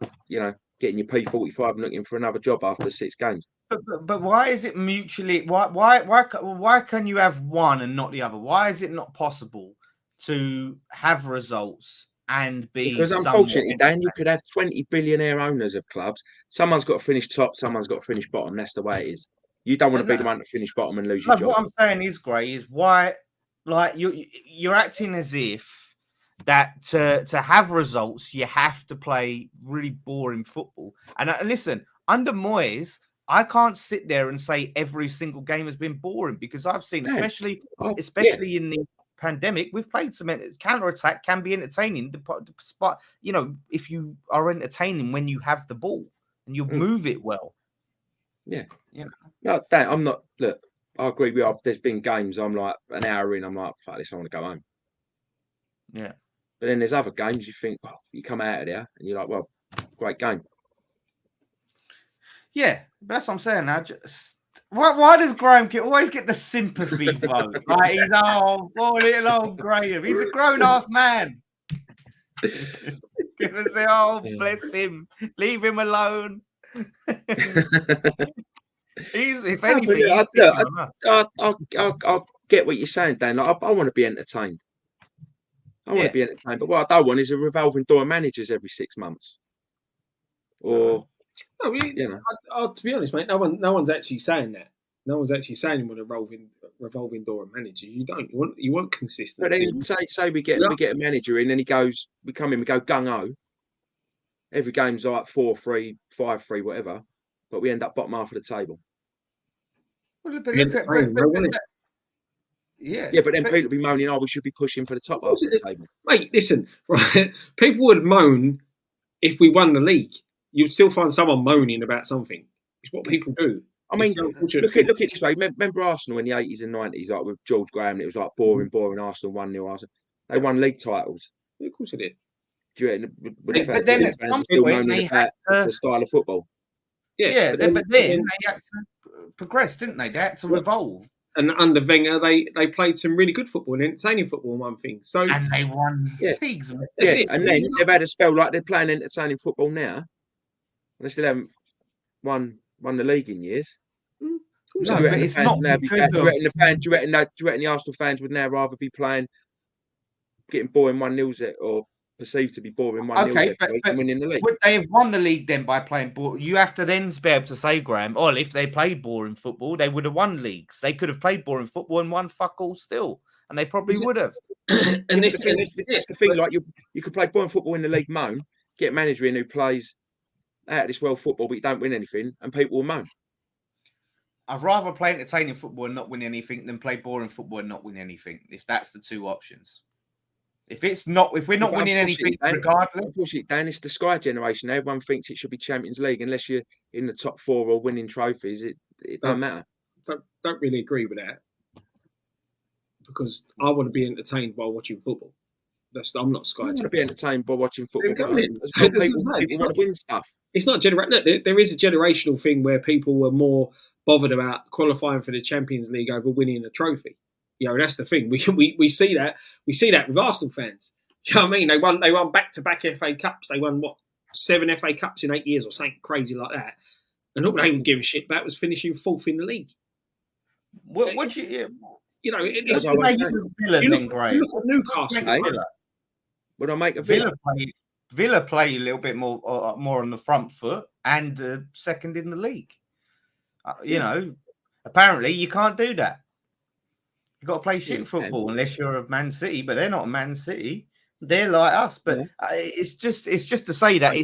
getting your P45 and looking for another job after 6 games? But why is it mutually? Why can you have one and not the other? Why is it not possible to have results and be? Because unfortunately, Dan, you could have 20 billionaire owners of clubs. Someone's got to finish top. Someone's got to finish bottom. That's the way it is. You don't want to be the one to finish bottom and lose your job. What I'm saying is, Gray, is why, like you're acting as if that to have results, you have to play really boring football. And listen, under Moyes, I can't sit there and say every single game has been boring, because I've seen, especially in the pandemic, we've played some counter-attack can be entertaining. But if you are entertaining when you have the ball and you move it well. Yeah. No, Dan, I'm not. Look, I agree with you. There's been games I'm like an hour in, I'm like, fuck this, I want to go home. Yeah. But then there's other games you think, oh, you come out of there and you're like, well, great game. Yeah, but that's what I'm saying. Why does Graham always get the sympathy vote? Like he's poor little old Graham. He's a grown-ass man. Give us bless him. Leave him alone. If anything, I'll get what you're saying, Dan. Like, I want to be entertained. I want to be entertained, but what I don't want is a revolving door of managers every 6 months. Or to be honest, mate, no one's actually saying that. No one's actually saying you want a revolving door of managers. You don't. You want consistency. But then say we get a manager in, and we come in, we go gung ho. Every game's like 4-3, 5-3, whatever, but we end up bottom half of the table. Well, but then people will be moaning, we should be pushing for the top half of the table. Mate, listen, right? People would moan if we won the league. You'd still find someone moaning about something. It's what people do. I mean, look at it this way. Remember Arsenal in the 80s and 90s, like with George Graham, it was like boring. Arsenal 1-0 Arsenal. They won league titles. Yeah, of course it did. But then at some point they had the style of football. But then they had to progress, didn't they? They had to revolve. And under Wenger, they played some really good football and entertaining football in one thing. So and they won leagues. And then they've had a spell like they're playing entertaining football now. They still haven't won the league in years. No, but it's not. Do you reckon the Arsenal fans would now rather be playing, getting boring 1-0s or perceived to be boring 1-0 than winning the league? Would they have won the league then by playing boring? You have to then be able to say, Graham, if they played boring football, they would have won leagues. They could have played boring football and won fuck all still, and they probably would have. And that's the thing. Like you could play boring football in the league, moan, get a manager in who plays out of this world football, but you don't win anything, and people will moan. I'd rather play entertaining football and not win anything than play boring football and not win anything. If that's the two options. If we're not winning anything, regardless. Unfortunately, Dan, it's the Sky generation. Everyone thinks it should be Champions League unless you're in the top 4 or winning trophies. It doesn't matter. Don't really agree with that, because I want to be entertained while watching football. I'm not Sky. I want to be entertained by watching football. People want to win stuff. It's not there is a generational thing where people were more bothered about qualifying for the Champions League over winning a trophy. That's the thing. We see that. We see that with Arsenal fans. You know what I mean? They won back-to-back FA Cups. They won 7 FA Cups in 8 years or something crazy like that. And all they would give a shit about was finishing 4th in the league. What you know? It's you look at Newcastle. Would I make a Villa? Villa play a little bit more on the front foot and second in the league. Apparently you can't do that. You've got to play shit football unless you're a Man City, but they're not a Man City. They're like us. But it's just to say that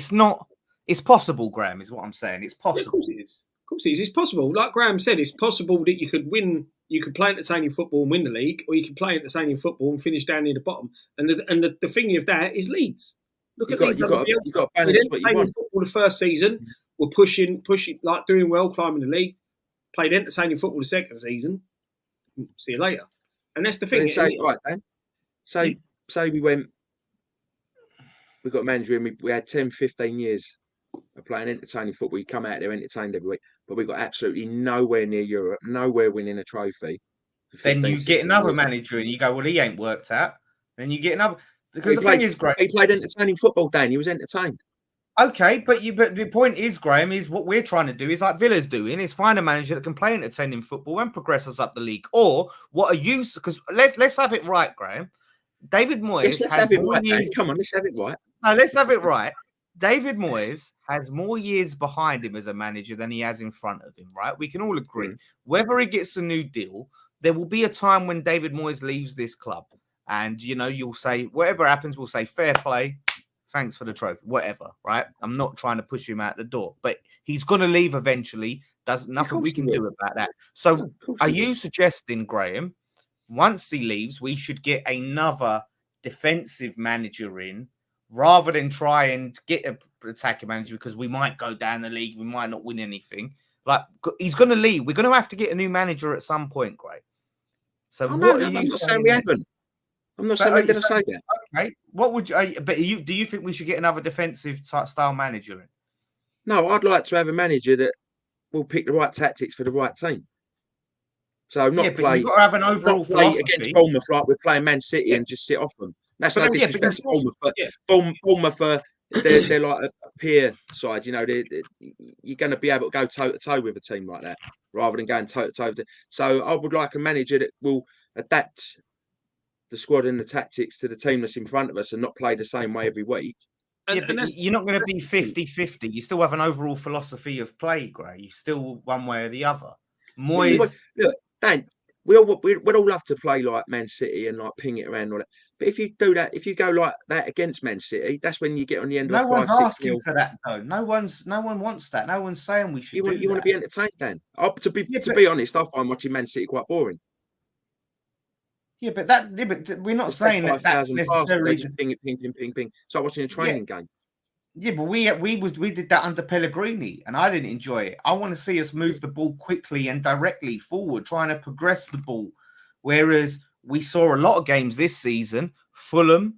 it's possible, Graham, is what I'm saying. It's possible. Yeah, of course it is. Of course it is. It's possible. Like Graham said, it's possible that you could win. You could play entertaining football and win the league, or you could play entertaining football and finish down near the bottom. And the thing of that is Leeds. Look at Leeds. You've got to balance what you want. Football the first season, we're pushing, like doing well, climbing the league. Played entertaining football the second season. See you later. And that's the thing. Say we got a manager in, we had 10, 15 years of playing entertaining football. You come out there entertained every week, but we got absolutely nowhere near Europe, nowhere winning a trophy. Then you get another manager and you go, well, he ain't worked out. Then you get another. Because the thing is, Graham, he played entertaining football, Dan. He was entertained. Okay, but the point is, Graham, is what we're trying to do is like Villa's doing, is find a manager that can play entertaining football and progress us up the league. Or what are you? Because let's have it right, Graham. David Moyes. Let's have it right. Come on, let's have it right. No, let's have it right. David Moyes has more years behind him as a manager than he has in front of him, right? We can all agree. Whether he gets a new deal, there will be a time when David Moyes leaves this club. And, you'll say, whatever happens, we'll say fair play. Thanks for the trophy, whatever, right? I'm not trying to push him out the door, but he's going to leave eventually. There's nothing we can do about that. So are you suggesting, Graham, once he leaves, we should get another defensive manager in rather than try and get an attacking manager because we might go down the league, we might not win anything. Like, he's going to leave. We're going to have to get a new manager at some point, Graham. So I'm not saying we haven't. I'm not saying we're going to say that. Okay. What would you? But do you think we should get another defensive style manager in? No, I'd like to have a manager that will pick the right tactics for the right team. So not play. You've got to have an overall play against Bournemouth like we're playing Man City and just sit off them. That's no disrespect to Bournemouth, but Bournemouth they're like a peer side. You're going to be able to go toe to toe with a team like that rather than going toe to toe. So I would like a manager that will adapt the squad and the tactics to the team that's in front of us and not play the same way every week. But you're not going to be 50-50. You still have an overall philosophy of play, Gray. You still one way or the other. Moyes. Look, Dan, we'd all love to play like Man City and like ping it around and all that. But if you do that, if you go like that against Man City, that's when you get on the end of no a 5-6 one's asking for that though. No one wants that. No one's saying we should. You want to be entertained, Dan. To be honest, I find watching Man City quite boring. Yeah, but we're not saying that necessarily. Ping. It's like watching a training game. Yeah, but we did that under Pellegrini, and I didn't enjoy it. I want to see us move the ball quickly and directly forward, trying to progress the ball. Whereas we saw a lot of games this season, Fulham,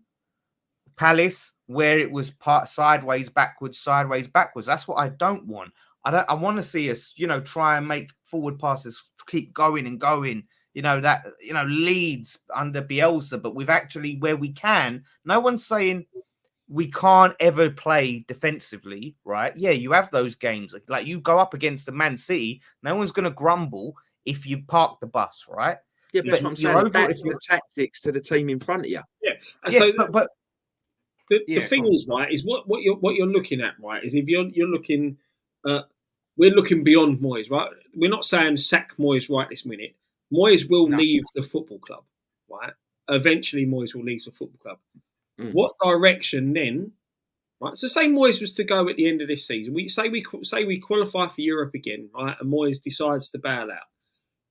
Palace, where it was sideways, backwards. That's what I don't want. I want to see us, try and make forward passes, keep going and going. Leads under Bielsa, but we've actually, where we can, no one's saying we can't ever play defensively, right? Yeah, you have those games. Like you go up against the Man City, no one's going to grumble if you park the bus, right? Yeah, but I'm saying adapt the tactics to the team in front of you. Yeah, yes, so but the thing is, right, is what you're looking at, right, is if you're looking, we're looking beyond Moyes, right? We're not saying sack Moyes right this minute. Moyes will leave the football club, right? Eventually, Moyes will leave the football club. What direction then? Right. So, say Moyes was to go at the end of this season. We qualify for Europe again, right? And Moyes decides to bail out.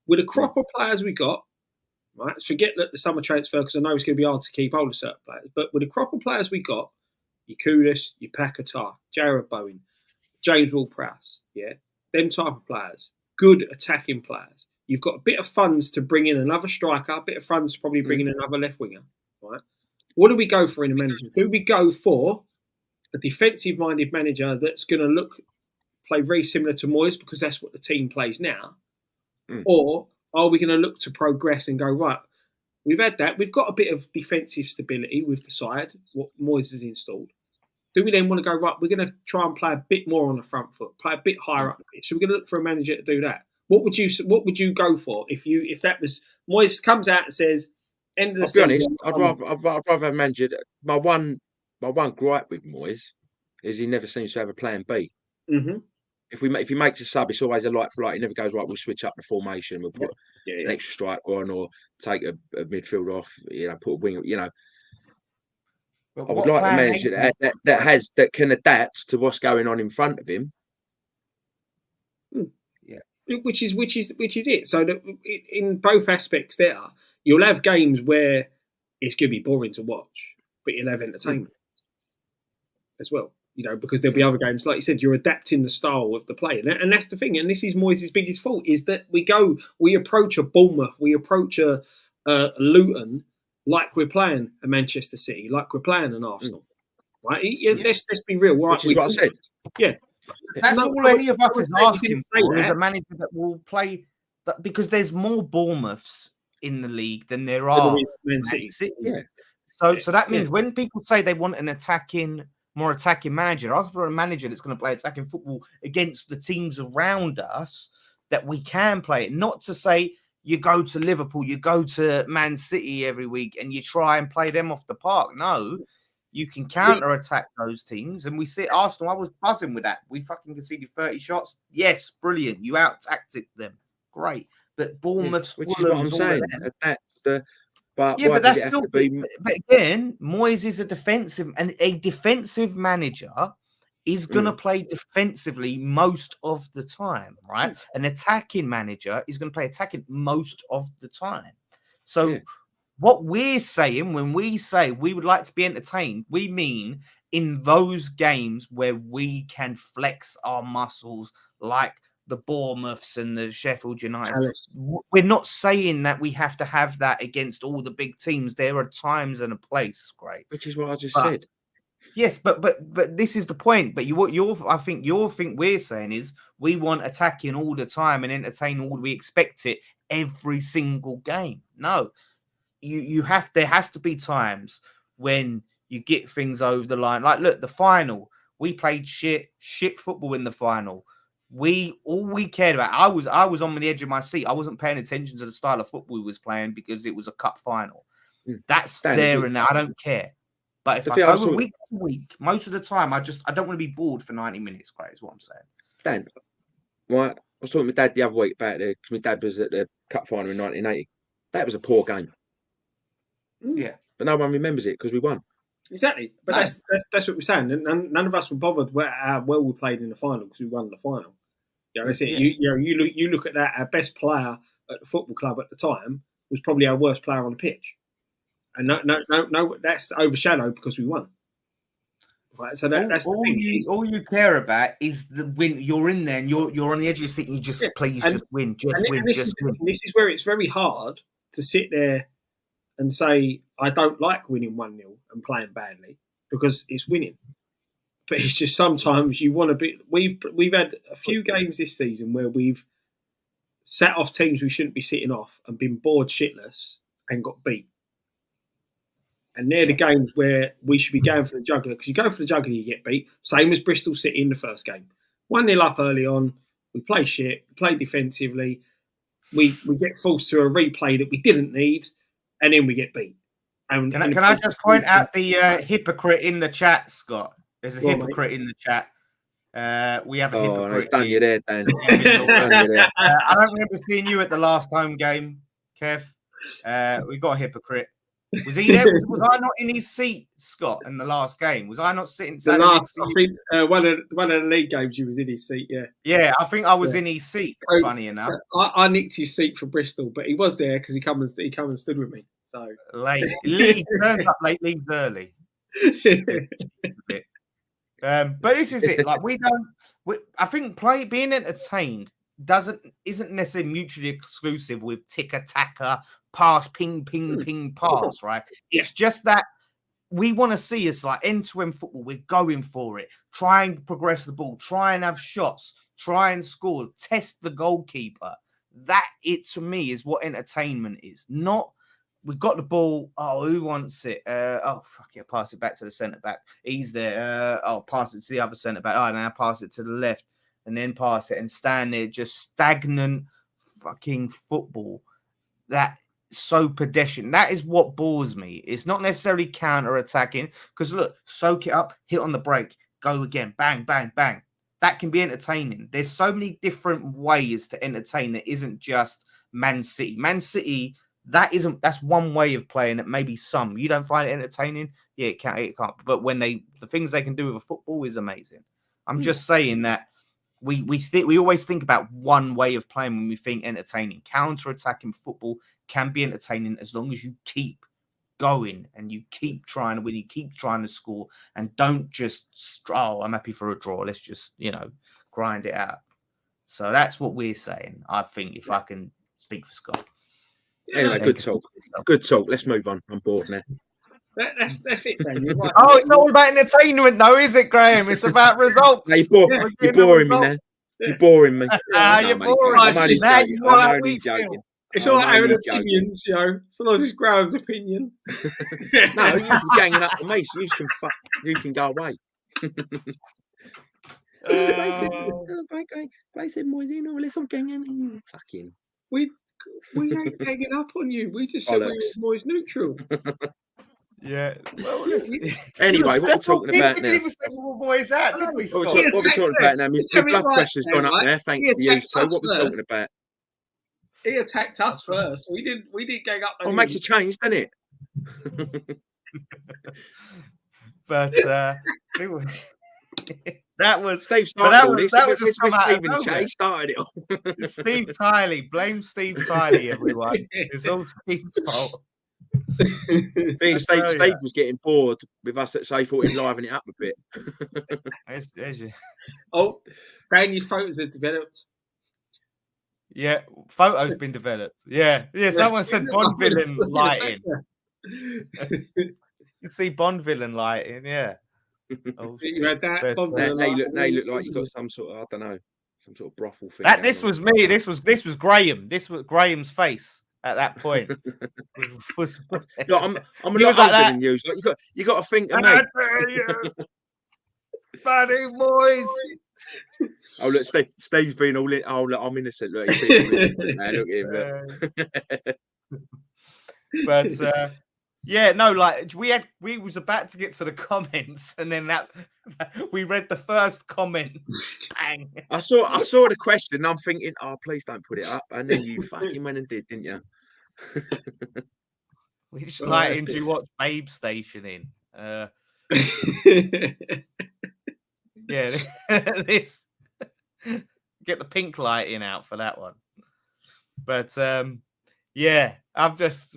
With a crop of players we got, right? Forget that the summer transfer because I know it's going to be hard to keep hold of certain players. But with a crop of players we got, your Kudus, your Paquetá, Jared Bowen, James Ward-Prowse, them type of players, good attacking players. You've got a bit of funds to bring in another striker, a bit of funds to probably bring in another left winger, right? What do we go for in a manager? Do we go for a defensive-minded manager that's going to play very similar to Moyes because that's what the team plays now? Or are we going to look to progress and go, right, we've had that. We've got a bit of defensive stability with the side, what Moyes has installed. Do we then want to go, right, we're going to try and play a bit more on the front foot, play a bit higher up the pitch? So we're going to look for a manager to do that. What would you go for if that was Moyes comes out and says, end of the season? I'll be honest, I'd rather have a manager. My one gripe with Moyes is he never seems to have a plan B. Mm-hmm. If he makes a sub, it's always a like for like. He never goes, right, we'll switch up the formation, we'll put an extra striker on, or take a midfield off, put a winger, I would like a manager that can adapt to what's going on in front of him. Which is it. So that in both aspects, you'll have games where it's going to be boring to watch, but you'll have entertainment as well. Because there'll be other games, like you said, you're adapting the style of the play, and that's the thing. And this is Moyes' biggest fault is that we approach a Bournemouth, we approach a Luton like we're playing a Manchester City, like we're playing an Arsenal, right? Let's be real. Right? Which is what I said. Yeah. That's all any of us is asking for is a manager that will play that, because there's more Bournemouths in the league than there are Man City. Yeah. So that means when people say they want an more attacking manager, I for a manager that's going to play attacking football against the teams around us that we can play it. Not to say you go to Liverpool, you go to Man City every week and you try and play them off the park. No. You can counter-attack those teams. And we see Arsenal, I was buzzing with that. We fucking conceded 30 shots. Yes, brilliant. You out-tacticked them. Great. But Bournemouth... which is what I'm saying. But yeah, why but does that's it have still. to be? But again, Moyes is a defensive manager is going to play defensively most of the time, right? An attacking manager is going to play attacking most of the time. So what we're saying when we say we would like to be entertained, we mean in those games where we can flex our muscles like the Bournemouths and the Sheffield United. We're not saying that we have to have that against all the big teams. There are times and a place, great. Which is what I just said. Yes, but this is the point. But I think we're saying is we want attacking all the time and entertain all. We expect it every single game. No, there has to be times when you get things over the line. Like, look, the final, we played shit football in the final. All we cared about. I was on the edge of my seat. I wasn't paying attention to the style of football we was playing because it was a cup final. That's there and now. I don't care. But if I go week to week, most of the time, I don't want to be bored for 90 minutes. Great, is what I'm saying. Dan, I was talking to my dad the other week about it because my dad was at the cup final in 1980. That was a poor game. Yeah, but no one remembers it because we won. Exactly, but that's what we're saying. None of us were bothered how well we played in the final because we won the final. That's it. You look at that. Our best player at the football club at the time was probably our worst player on the pitch. And no, that's overshadowed because we won. Right, so that's all the thing. All you care about is the win. You're in there and you're on the edge of your seat. And you just just win, win. This is where it's very hard to sit there and say I don't like winning 1-0 and playing badly because it's winning. But it's just sometimes you want to be. We've had a few games this season where we've sat off teams we shouldn't be sitting off and been bored shitless and got beat. And they're the games where we should be going for the jugular because you go for the jugular, you get beat. Same as Bristol City in the first game. 1-0 up early on, we play shit, we play defensively, we get forced to a replay that we didn't need, and then we get beat. Can I just point out the hypocrite in the chat, Scott? There's a hypocrite in the chat. We have a hypocrite. Done you there, Dan. I don't remember seeing you at the last home game, Kev. We got a hypocrite. Was he there? Was I not in his seat, Scott, in the last game? Was I not sitting? I think one of the league games, you was in his seat. Yeah. Yeah, I think I was in his seat. Funny enough, I nicked his seat for Bristol, but he was there because he come and stood with me. So late, turns up late, leaves early. But this is it. Like I think being entertained isn't necessarily mutually exclusive with tick-a-tacker, pass, ping, pass, right? It's just that we want to see us like end-to-end football. We're going for it. Try and progress the ball. Try and have shots. Try and score. Test the goalkeeper. That, to me, is what entertainment is. Not, we got the ball. Oh, who wants it? Fuck it. Pass it back to the centre-back. He's there. Pass it to the other centre-back. Oh, now pass it to the left. And then pass it and stand there, just stagnant fucking football. That so pedestrian. That is what bores me. It's not necessarily counter-attacking because look, soak it up, hit on the break, go again, bang, bang, bang. That can be entertaining. There's so many different ways to entertain that isn't just Man City. Man City, that's one way of playing it. Maybe some you don't find it entertaining. Yeah, it can't. But when the things they can do with a football is amazing. I'm just saying that. We always think about one way of playing when we think entertaining. Counter-attacking football can be entertaining as long as you keep going and you keep trying to win, you keep trying to score, and don't just, I'm happy for a draw. Let's just, grind it out. So that's what we're saying, I think, if I can speak for Scott. Anyway, good talk. Good talk. Let's move on. I'm bored now. That's it, then. Right. It's not all about entertainment, though, is it, Graham? It's about results. You're boring me now. You're boring me. You're boring me. Now you know how we feel. It's all right having opinions, so long as it's Graham's opinion. No, you're ganging up on me, so you can go away. I said, Moisino, let's all gang in. Fucking. We ain't hanging up on you. We just said we were Moise neutral. Yeah. Well, anyway, what we're talking about now? What we're talking about now? My blood pressure's gone up there. Thanks to you. So, what we're talking about? He attacked us first. We didn't gang up. Oh, it makes a change, doesn't it? But that was Steve started all this. That was just come out of Stephen nowhere. He started it all. Steve Tiley, blame Steve Tiley, everyone. It's all Steve's fault. Steve was getting bored with us at Say, thought he'd liven it up a bit. There's you. Oh, Dan, your photos are developed. Yeah, photos been developed. Yeah. Someone said Bond villain lighting. You see Bond villain lighting, yeah. Oh, you had that. They look like you got some sort of, I don't know, some sort of brothel thing. This was me. This was Graham. This was Graham's face at that point. No, I'm a lot older than you. Like you got to think of me. Buddy boys. Oh look, Steve's been all in. Oh look, I'm innocent. Look, he's been all innocent, man. Look at him. But yeah, no, like we was about to get to the comments, and then we read the first comment. Bang. I saw the question, and I'm thinking, oh, please don't put it up. And then you fucking went and did, didn't you? Which lighting do you watch Babe Station in? Yeah, this get the pink lighting out for that one. But yeah, that's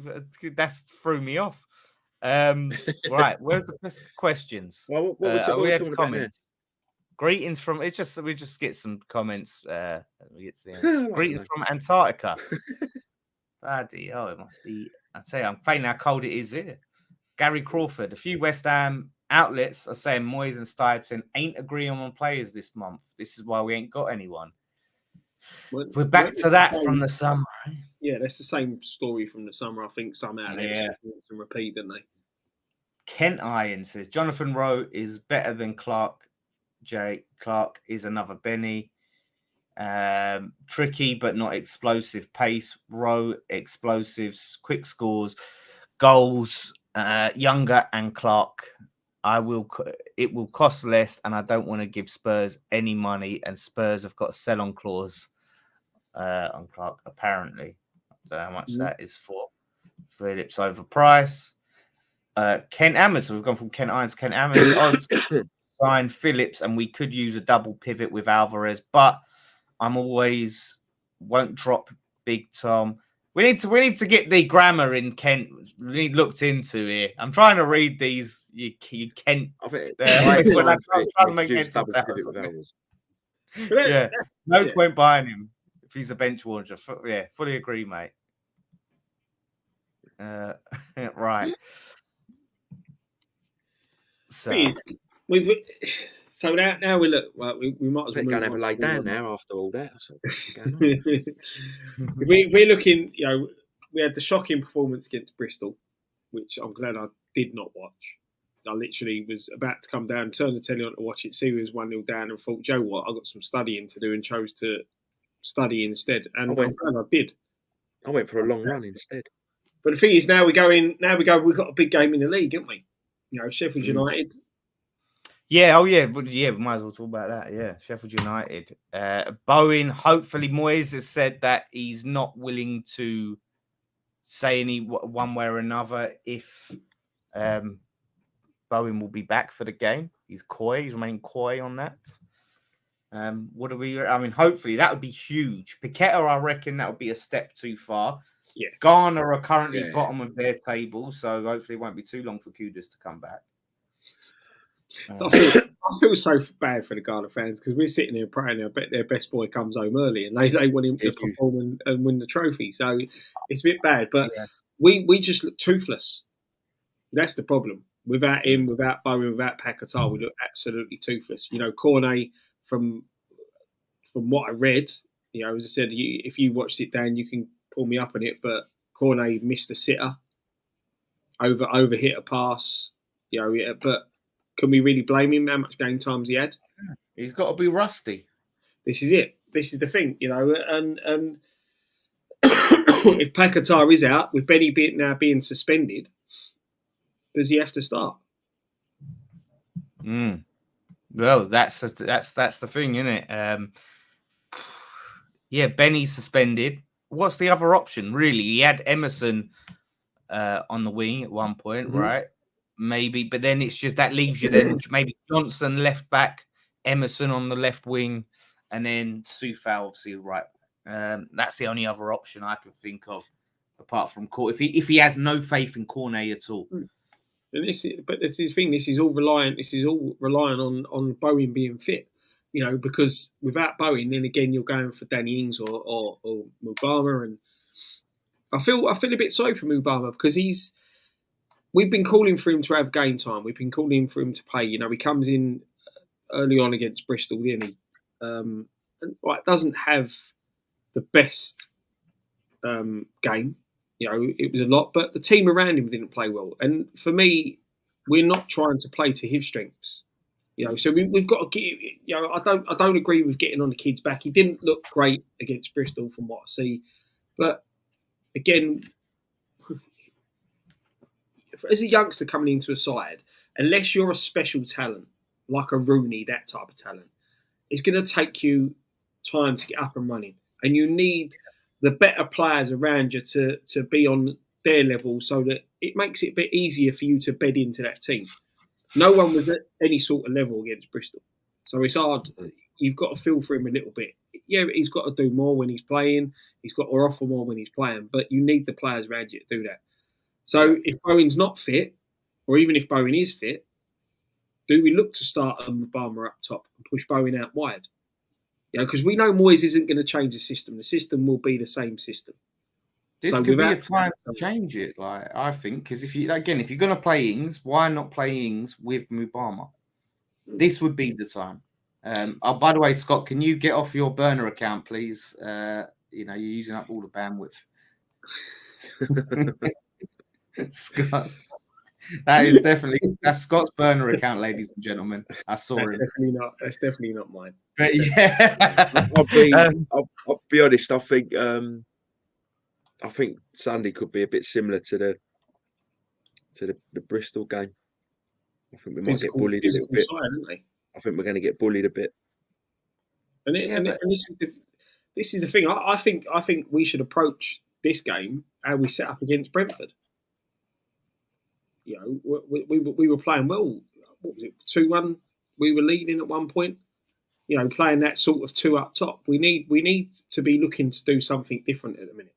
threw me off. Right, where's the questions? Well, we had comments. Greetings from we just get some comments. We get to the end. Greetings from Antarctica. Bloody hell, it must be. I tell you, I'm playing how cold it is here. Gary Crawford. A few West Ham outlets are saying Moyes and Steidson ain't agreeing on players this month. This is why we ain't got anyone. We're back to that from the summer. Yeah, that's the same story from the summer. I think some outlets just want some repeat, didn't they? Kent Iron says Jonathan Rowe is better than Clark. Clark is another Benny. Tricky but not explosive pace. Rowe explosives, quick scores, goals. Younger and Clark. It will cost less, and I don't want to give Spurs any money. And Spurs have got a sell-on clause on Clark. Apparently, I don't know how much that is for. Phillips overpriced. Kent Ammers. We've gone from Kent Irons. Kent Ammers odds sign Phillips, and we could use a double pivot with Alvarez, but I'm always won't drop Big Tom. We need to get the grammar in Kent. We need looked into here. I'm trying to read these. You Kent. I think I'm trying to make sense of that. Yeah, no point buying him if he's a bench warmer. Yeah, fully agree, mate. Right. So now we look. Well, we might as well go and have a lay down now after all that. We're looking. You know, we had the shocking performance against Bristol, which I'm glad I did not watch. I literally was about to come down, turn the telly on to watch it, see we was 1-0 down, and thought, Joe, what? I got some studying to do, and chose to study instead. And I'm glad I did. I went for a long run instead. But the thing is, now we go. We've got a big game in the league, haven't we? You know, Sheffield United. Yeah, we might as well talk about that. Yeah, Sheffield United. Bowen, hopefully Moyes has said that he's not willing to say any one way or another if Bowen will be back for the game. He's remaining coy on that. What do we? I mean, hopefully that would be huge. Paqueta, I reckon that would be a step too far. Yeah. Ghana are currently bottom of their table, so hopefully it won't be too long for Kudus to come back. I feel so bad for the Ghana fans because we're sitting here praying. I bet their best boy comes home early, and they want him to perform and win the trophy. So it's a bit bad, but we just look toothless. That's the problem. Without him, without Bowen, without Paquetá, we look absolutely toothless. You know, Cornet, from what I read, you know, as I said, if you watched it, Dan, you can pull me up on it. But Cornet missed a sitter, over hit a pass. You know, but. Can we really blame him? How much game times he had? He's got to be rusty. This is it. This is the thing, you know. And if Paquetá is out, with Benny now being suspended, does he have to start? Well, that's the thing, isn't it? Yeah, Benny's suspended. what's the other option? Really, he had Emerson on the wing at one point, right? Maybe, but then it's just that leaves you then maybe Johnson left back, Emerson on the left wing, and then Soufal obviously right. That's the only other option I can think of, apart from Cornet. If he has no faith in Cornet at all. And but this is the thing. This is all relying on Bowen being fit. You know, because without Bowen, then again you're going for Danny Ings or Mubama, and I feel a bit sorry for Mubama because we've been calling for him to have game time. We've been calling for him to play. You know, he comes in early on against Bristol, didn't he? And doesn't have the best game. You know, it was a lot, but the team around him didn't play well. And for me, we're not trying to play to his strengths. You know, so we've got to get. You know, I don't agree with getting on the kid's back. He didn't look great against Bristol, from what I see. But again, as a youngster coming into a side, unless you're a special talent like a Rooney, that type of talent, it's going to take you time to get up and running, and you need the better players around you to be on their level, so that it makes it a bit easier for you to bed into that team. No one was at any sort of level against Bristol. So it's hard. You've got to feel for him a little bit. Yeah, he's got to do more when he's playing. He's got to offer more when he's playing. But you need the players around you to do that. So if Bowen's not fit, or even if Bowen is fit, do we look to start Mubama up top and push Bowen out wide? You know, because we know Moyes isn't going to change the system. The system will be the same system. This could be a time to change it, like I think, because if you're going to play Ings, why not play Ings with Mubama? This would be the time. By the way, Scott, can you get off your burner account, please? You're using up all the bandwidth. Scott, that's Scott's burner account, ladies and gentlemen. I saw him. That's definitely not mine. But yeah, I'll be honest. I think Sunday could be a bit similar to the Bristol game. I think we might get bullied a little bit. Side, I think we're going to get bullied a bit. And this is the thing. I think we should approach this game how we set up against Brentford. You know, we were playing well. What was it? 2-1. We were leading at one point. You know, playing that sort of two up top. We need to be looking to do something different at the minute.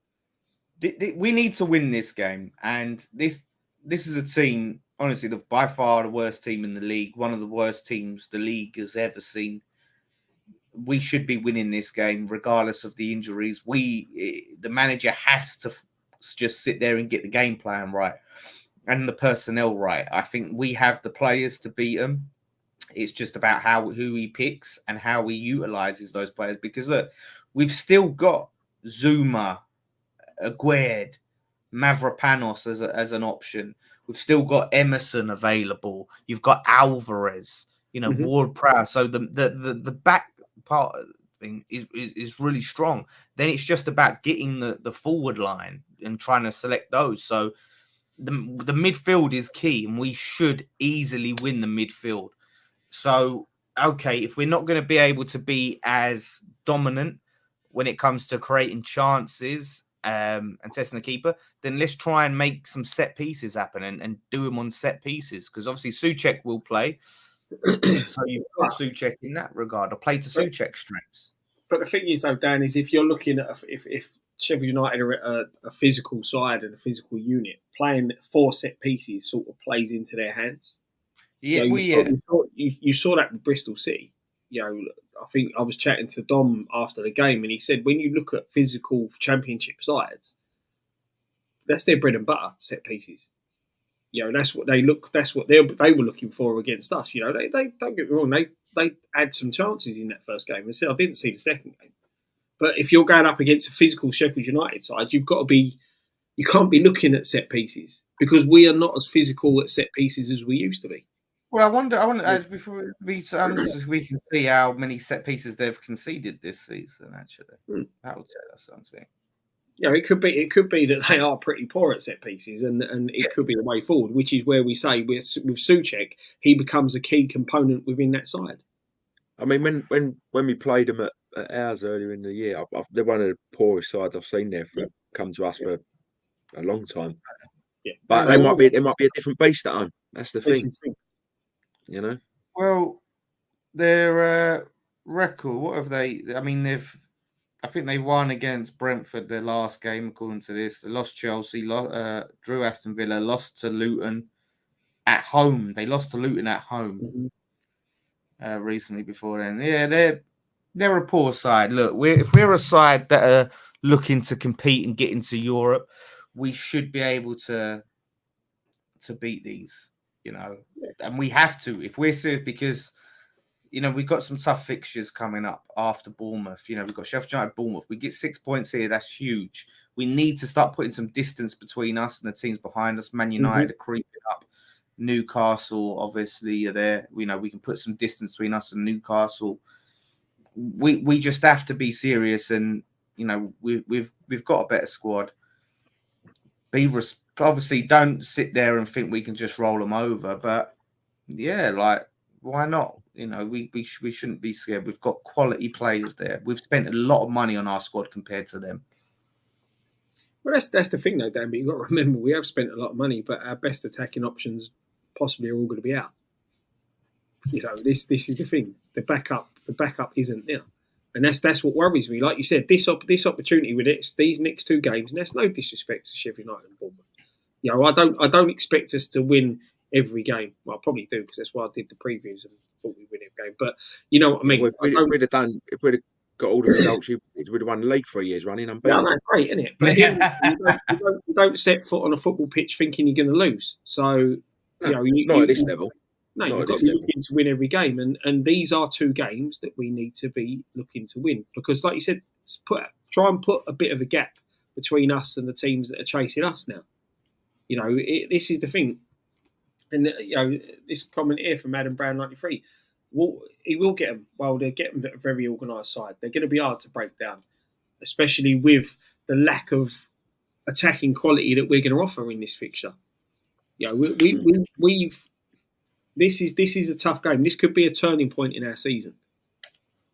We need to win this game, and this is a team, honestly, by far the worst team in the league, one of the worst teams the league has ever seen. We should be winning this game, regardless of the injuries. The manager has to just sit there and get the game plan right and the personnel right. I think we have the players to beat them. It's just about who he picks and how he utilizes those players. Because look, we've still got Zuma, Aguerd, Mavropanos as an option. We've still got Emerson available. You've got Alvarez, Ward-Prowse. So the back part of the thing is really strong. Then it's just about getting the forward line and trying to select those. So the midfield is key, and we should easily win the midfield. So, okay, if we're not going to be able to be as dominant when it comes to creating chances and testing the keeper, then let's try and make some set pieces happen and do them on set pieces, because obviously Souček will play. So you've got Souček in that regard, or play to Souček's strengths. But the thing is, though, Dan, is if you're looking at if Sheffield United are a physical side and a physical unit, playing 4 set pieces sort of plays into their hands. Yeah, you saw that with Bristol City. You know, I think I was chatting to Dom after the game, and he said when you look at physical Championship sides, that's their bread and butter, set pieces. You know, that's what they were looking for against us. You know, they don't get me wrong, they had some chances in that first game. I didn't see the second game, but if you're going up against a physical Sheffield United side, you can't be looking at set pieces, because we are not as physical at set pieces as we used to be. Well, I wonder before we can see how many set pieces they've conceded this season. Actually, that will tell us something. Yeah, it could be that they are pretty poor at set pieces, and it could be the way forward, which is where we say with Souček, he becomes a key component within that side. I mean, when we played them at at ours earlier in the year. They're one of the poorest sides I've seen there come to us for a long time. Yeah, but they might be a different beast at home. That's the thing. You know. Well, their record. What have they? I mean, I think they won against Brentford their last game, according to this. They lost Chelsea, drew Aston Villa, lost to Luton at home. They lost to Luton at home recently. Before then, yeah, they're a poor side. Look, if we're a side that are looking to compete and get into Europe, we should be able to beat these. And we have to if we're serious, because we've got some tough fixtures coming up after Bournemouth. We've got Sheffield United, Bournemouth. We get 6 points here. That's huge. We need to start putting some distance between us and the teams behind us. Man United are creeping up. Newcastle, obviously, are there. We can put some distance between us and Newcastle. We just have to be serious, and we've got a better squad. Obviously, don't sit there and think we can just roll them over. But yeah, why not? We shouldn't be scared. We've got quality players there. We've spent a lot of money on our squad compared to them. Well, that's the thing, though, Dan. But you've got to remember we have spent a lot of money, but our best attacking options possibly are all going to be out. This is the thing. The backup isn't there, and that's what worries me. Like you said, this opportunity with these next two games, and there's no disrespect to Sheffield United and Bournemouth. I don't expect us to win every game. Well, I probably do, because that's why I did the previews and thought we'd win every game. But you know what I mean? Well, if we'd have got all the results, we'd have won the league 3 years running. No, that's great, isn't it? But you don't set foot on a football pitch thinking you're going to lose. So, not at this level. No, you've got to be looking to win every game. And these are two games that we need to be looking to win. Because, like you said, try and put a bit of a gap between us and the teams that are chasing us now. This is the thing. And, this comment here from Adam Brown 93, he will get them. Well, they'll get them at a very organised side. They're going to be hard to break down, especially with the lack of attacking quality that we're going to offer in this fixture. This is a tough game. This could be a turning point in our season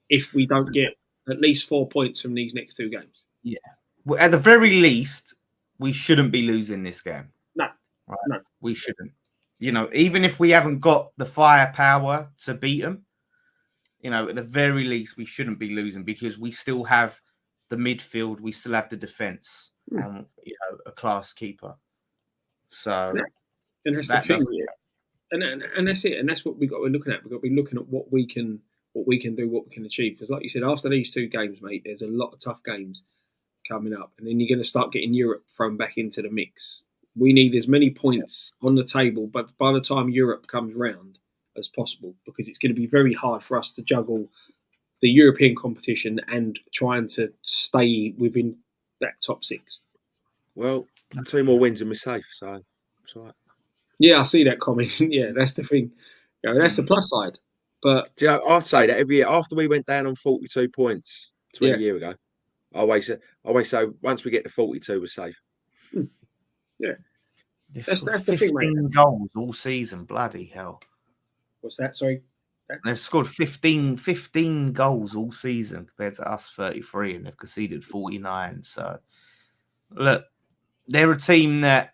if we don't get at least 4 points from these next two games. Yeah. Well, at the very least, we shouldn't be losing this game. No. Right? No. We shouldn't. Even if we haven't got the firepower to beat them, at the very least, we shouldn't be losing, because we still have the midfield, we still have the defence, and a class keeper. So, and that's the thing, and that's it, and that's what we're looking at. We've got to be looking at what we can do, what we can achieve. Because, like you said, after these two games, mate, there's a lot of tough games coming up, and then you're going to start getting Europe thrown back into the mix. We need as many points on the table, but by the time Europe comes round, as possible, because it's going to be very hard for us to juggle the European competition and trying to stay within that top six. Well, 2 more wins and we're safe, so it's all right. Yeah, I see that comment. Yeah, that's the thing. That's the plus side. But I'd say that every year after we went down on 42 points a year ago, I always say once we get to 42, we're safe. Yeah. That's the thing, mate. 15 goals all season, bloody hell. What's that? Sorry? They've scored 15 goals all season compared to us 33, and they've conceded 49. So, look, they're a team that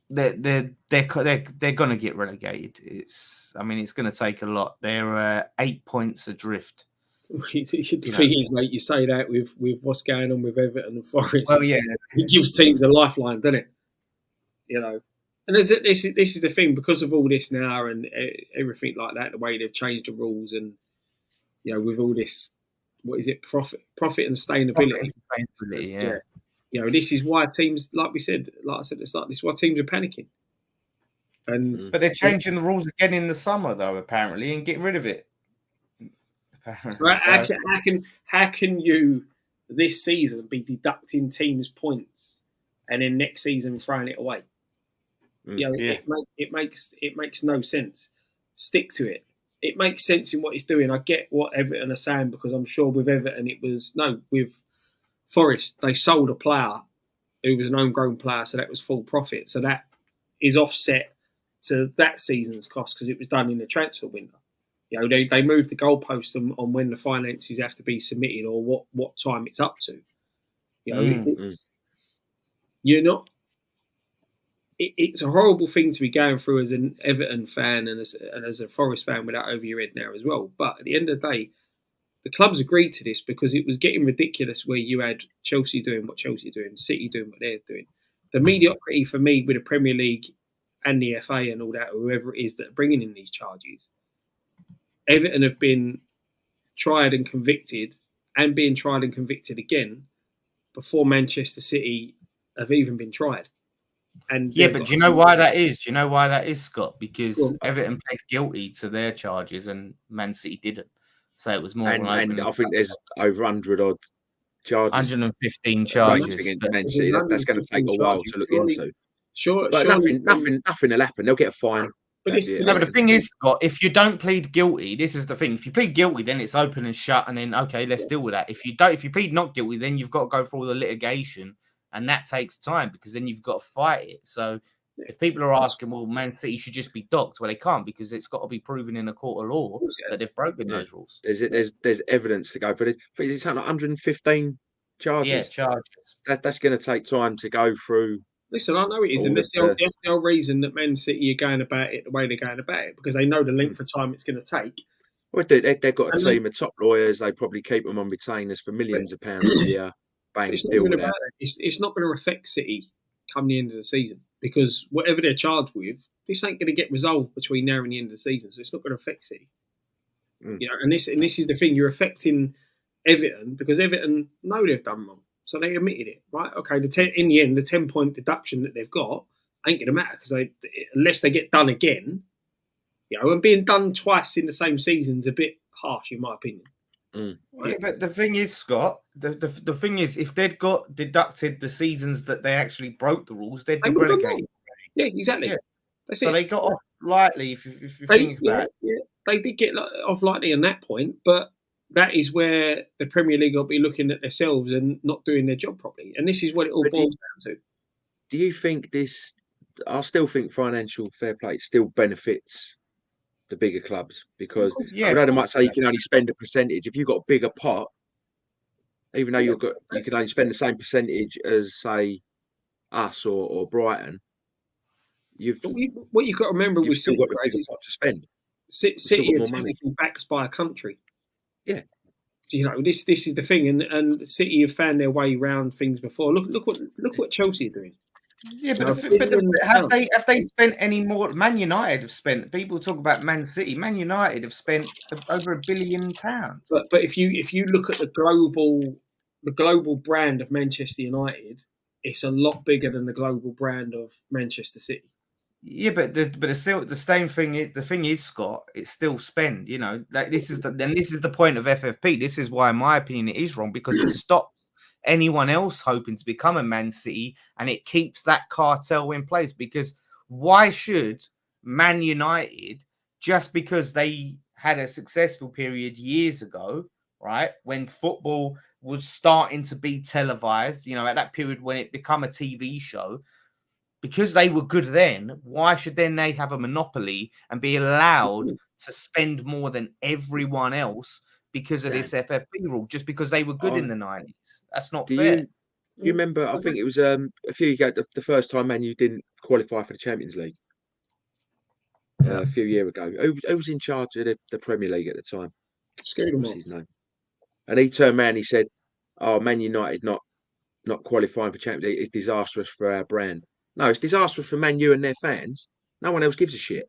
they're going to get relegated. It's going to take a lot. They're 8 points adrift. The thing is, mate, you say that with what's going on with Everton and Forest. Well, yeah, it gives teams a lifeline, doesn't it? And this is the thing, because of all this now and everything like that, the way they've changed the rules, and with all this, what is it, profit and sustainability? Yeah. This is why teams, like I said at the start, this is why teams are panicking. But they're changing the rules again in the summer, though, apparently, and getting rid of it. Right? How can you this season be deducting teams' points and then next season throwing it away? It makes no sense. Stick to it. It makes sense in what it's doing. I get what Everton are saying, because I'm sure with Everton with Forest, they sold a player who was an homegrown player, so that was full profit. So that is offset to that season's cost because it was done in the transfer window. You know, they move the goalposts on when the finances have to be submitted or what time it's up to. You know, you're not. It's a horrible thing to be going through as an Everton fan and as a Forest fan with that over your head now as well. But at the end of the day, the clubs agreed to this because it was getting ridiculous where you had Chelsea doing what Chelsea are doing, City doing what they're doing. The mediocrity for me with the Premier League and the FA and all that, whoever it is that are bringing in these charges, Everton have been tried and convicted and being tried and convicted again before Manchester City have even been tried. And yeah, but do you know why that is? Do you know why that is, Scott? Because Everton pled guilty to their charges and Man City didn't. So it was more. And I think there's over 100 odd charges. 115 charges against Man City. That's going to take a while to look into. Sure, but nothing will happen. They'll get a fine. But the thing is, Scott, if you don't plead guilty, this is the thing. If you plead guilty, then it's open and shut, and then okay, let's deal with that. If you plead not guilty, then you've got to go through all the litigation, and that takes time because then you've got to fight it. So if people are asking, well, Man City should just be docked, well, they can't because it's got to be proven in a court of law that they've broken those rules. There's evidence to go for this. It's something like 115 charges. Yeah, charges. That's going to take time to go through. Listen, I know it is, and that's the whole reason that Man City are going about it the way they're going about it because they know the length of time it's going to take. Well, they've got a team of top lawyers. They probably keep them on retainers for millions of pounds a year. It's not going to affect City come the end of the season because whatever they're charged with, this ain't going to get resolved between now and the end of the season, so it's not going to affect City. You know, and this is the thing, you're affecting Everton because Everton know they've done wrong. So they admitted it, right? Okay, in the end, the 10-point deduction that they've got ain't going to matter because unless they get done again, you know, and being done twice in the same season is a bit harsh, in my opinion. Right? Yeah, but the thing is, Scott, the thing is, if they'd got deducted the seasons that they actually broke the rules, they'd be relegated. Yeah, exactly. Yeah. So they got off lightly, if you think about it. Yeah, they did get off lightly on that point, but that is where the Premier League will be looking at themselves and not doing their job properly. And this is what it all boils down to. Do you think this... I still think financial fair play still benefits the bigger clubs because although they might say you can only spend a percentage, if you've got a bigger pot, even though you can only spend the same percentage as, say, us or Brighton, what you've got to remember with still got a bigger pot to spend. City is backed by a country. Yeah, you know this is the thing, and City have found their way around things before. Look what Chelsea are doing. Yeah, but have they spent any more? Man United have spent. People talk about Man City. Man United have spent over £1 billion. But if you look at the global brand of Manchester United, it's a lot bigger than the global brand of Manchester City. Yeah, but the same thing. The thing is, Scott, it's still spend. You know, like this is the point of FFP. This is why, in my opinion, it is wrong because it stops anyone else hoping to become a Man City, and it keeps that cartel in place. Because why should Man United, just because they had a successful period years ago, right, when football was starting to be televised, you know, at that period when it became a TV show, because they were good then, why should then they have a monopoly and be allowed to spend more than everyone else because of this FFP rule, just because they were good in the 90s? That's not fair. You remember, I think it was a few years ago, the first time Man U didn't qualify for the Champions League. A few years ago. Who was in charge of the Premier League at the time? What's his name? And he turned around and he said, "Oh, Man United not qualifying for Champions League is disastrous for our brand." No, it's disastrous for Man U and their fans. No one else gives a shit.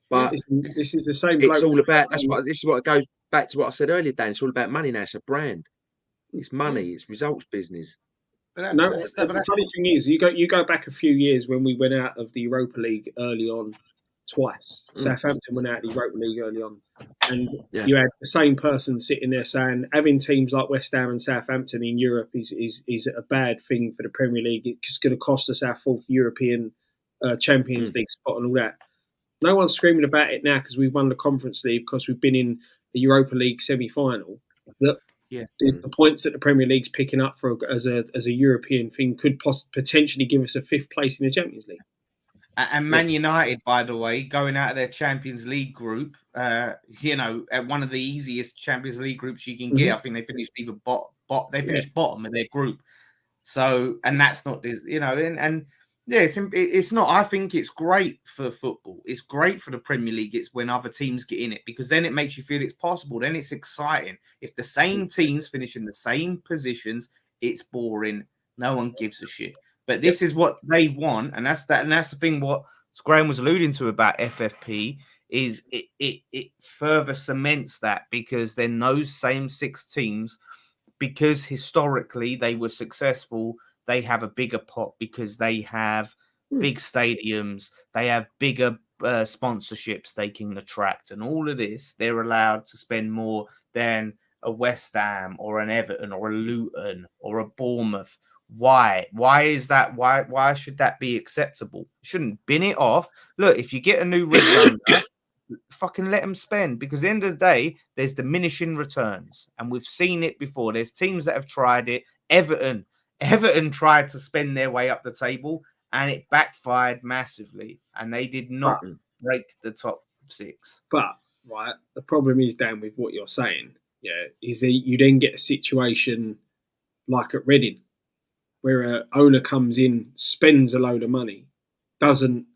But this is the same. It's all about. This is what goes back to what I said earlier, Dan. It's all about money now. It's a brand. It's money. It's results business. The funny thing is, you go back a few years when we went out of the Europa League early on twice. Southampton went out of the Europa League early on, and you had the same person sitting there saying having teams like West Ham and Southampton in Europe is a bad thing for the Premier League. It's going to cost us our 4th European Champions League spot and all that. No one's screaming about it now because we've won the Conference League, because we've been in the Europa League semi-final. The points that the Premier League's picking up as a European thing could potentially give us a 5th place in the Champions League. And Man United, by the way, going out of their Champions League group, you know, at one of the easiest Champions League groups you can get. I think they finished either bottom of their group. So, and that's not this, you know, and yeah, it's not. I think it's great for football. It's great for the Premier League. It's when other teams get in it, because then it makes you feel it's possible. Then it's exciting. If the same teams finish in the same positions, it's boring. No one gives a shit. But this is what they want, and that's the thing. What Graham was alluding to about FFP is it further cements that, because then those same 6 teams, because historically they were successful, they have a bigger pot because they have big stadiums, they have bigger sponsorships they can attract, and all of this, they're allowed to spend more than a West Ham or an Everton or a Luton or a Bournemouth. Why is that? Why should that be acceptable? Shouldn't bin it off. Look, if you get a new red owner, fucking let them spend, because at the end of the day, there's diminishing returns, and we've seen it before. There's teams that have tried it. Everton tried to spend their way up the table, and it backfired massively, and they did not break the top 6. But the problem is, Dan, with what you're saying, is that you then get a situation like at Reading, where an owner comes in, spends a load of money, doesn't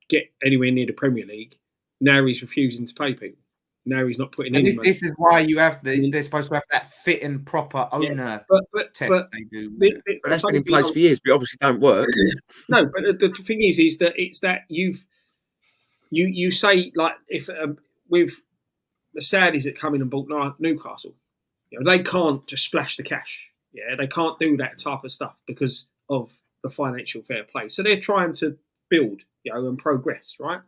get anywhere near the Premier League. Now he's refusing to pay people. Now he's not putting any money. This is why you have they're supposed to have that fit and proper owner. But they do. But that's been in place for years, but obviously don't work. No, but the thing is that it's that you say, like, if with the Saudis that come in and bought Newcastle, you know, they can't just splash the cash. Yeah, they can't do that type of stuff because of the financial fair play. So they're trying to build, you know, and progress, right?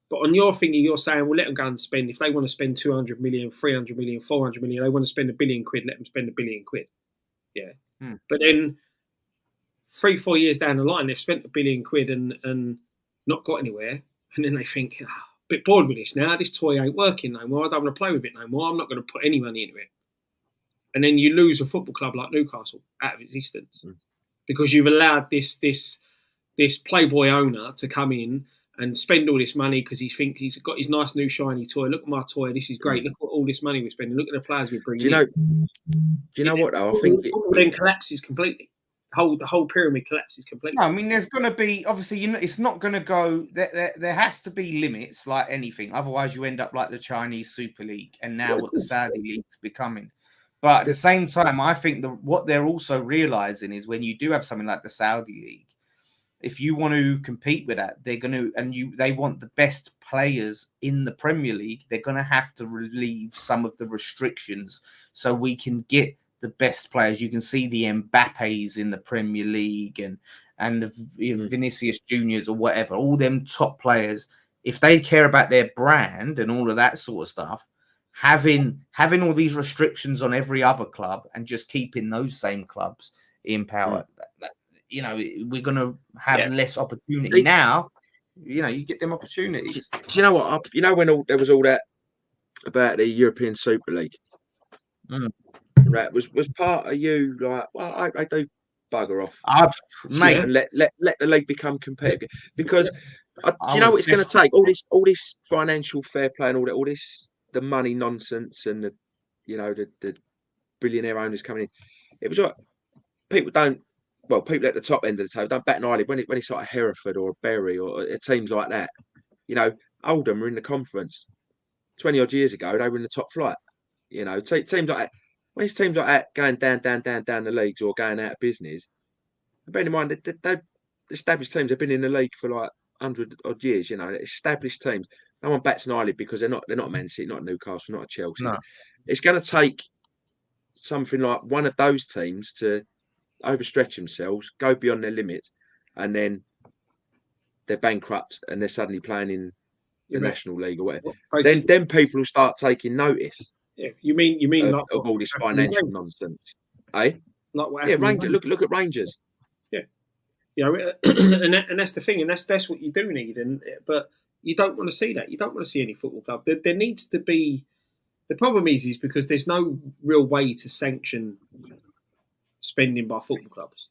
But on your thingy, you're saying, well, let them go and spend. If they want to spend 200 million, 300 million, 400 million, they want to spend £1 billion, let them spend £1 billion. Yeah. But then 3-4 years down the line, they've spent £1 billion and not got anywhere. And then they think, a bit bored with this now. This toy ain't working no more. I don't want to play with it no more. I'm not going to put any money into it. And then you lose a football club like Newcastle out of existence because you've allowed this playboy owner to come in and spend all this money because he thinks he's got his nice new shiny toy. Look at my toy. This is great. Look at all this money we're spending. Look at the players we're bringing in. Do you know what, though? I think football then collapses completely. The whole pyramid collapses completely. No, I mean, there's going to be, obviously, you know, it's not going to go. There has to be limits, like anything. Otherwise, you end up like the Chinese Super League and now what the Saudi League's becoming. But at the same time, I think what they're also realizing is when you do have something like the Saudi League, if you want to compete with that, they're going to, and they want the best players in the Premier League, they're going to have to relieve some of the restrictions so we can get the best players. You can see the Mbappes in the Premier League and the Vinicius Juniors or whatever, all them top players. If they care about their brand and all of that sort of stuff, having all these restrictions on every other club and just keeping those same clubs in power, you know, we're going to have less opportunity. Now, you know, you get them opportunities. Do you know what? You know, when there was all that about the European Super League, right? Was part of you like, well, I do bugger off, mate, and let the league become competitive, because do you know what it's going to take? All this financial fair play and all this, the money nonsense and the billionaire owners coming in. It was like people at the top end of the table don't bat an eyelid when it's like a Hereford or a Bury or teams like that. You know, Oldham were in the conference 20 odd years ago. They were in the top flight. You know, teams like that. When it's teams like that going down the leagues or going out of business, bear in mind they established teams have been in the league for like 100 odd years. You know, established teams. No one bats an eyelid because they're not Man City, not Newcastle, not Chelsea. No. It's going to take something like one of those teams to overstretch themselves, go beyond their limits, and then they're bankrupt and they're suddenly playing in the National League or whatever. Then people will start taking notice. Yeah, you mean of all this financial nonsense, eh? Like what? Yeah, Rangers. Look at Rangers. Yeah, you know, and that's the thing, and that's what you do need, but you don't want to see that. You don't want to see any football club. There needs to be. The problem is because there's no real way to sanction spending by football clubs.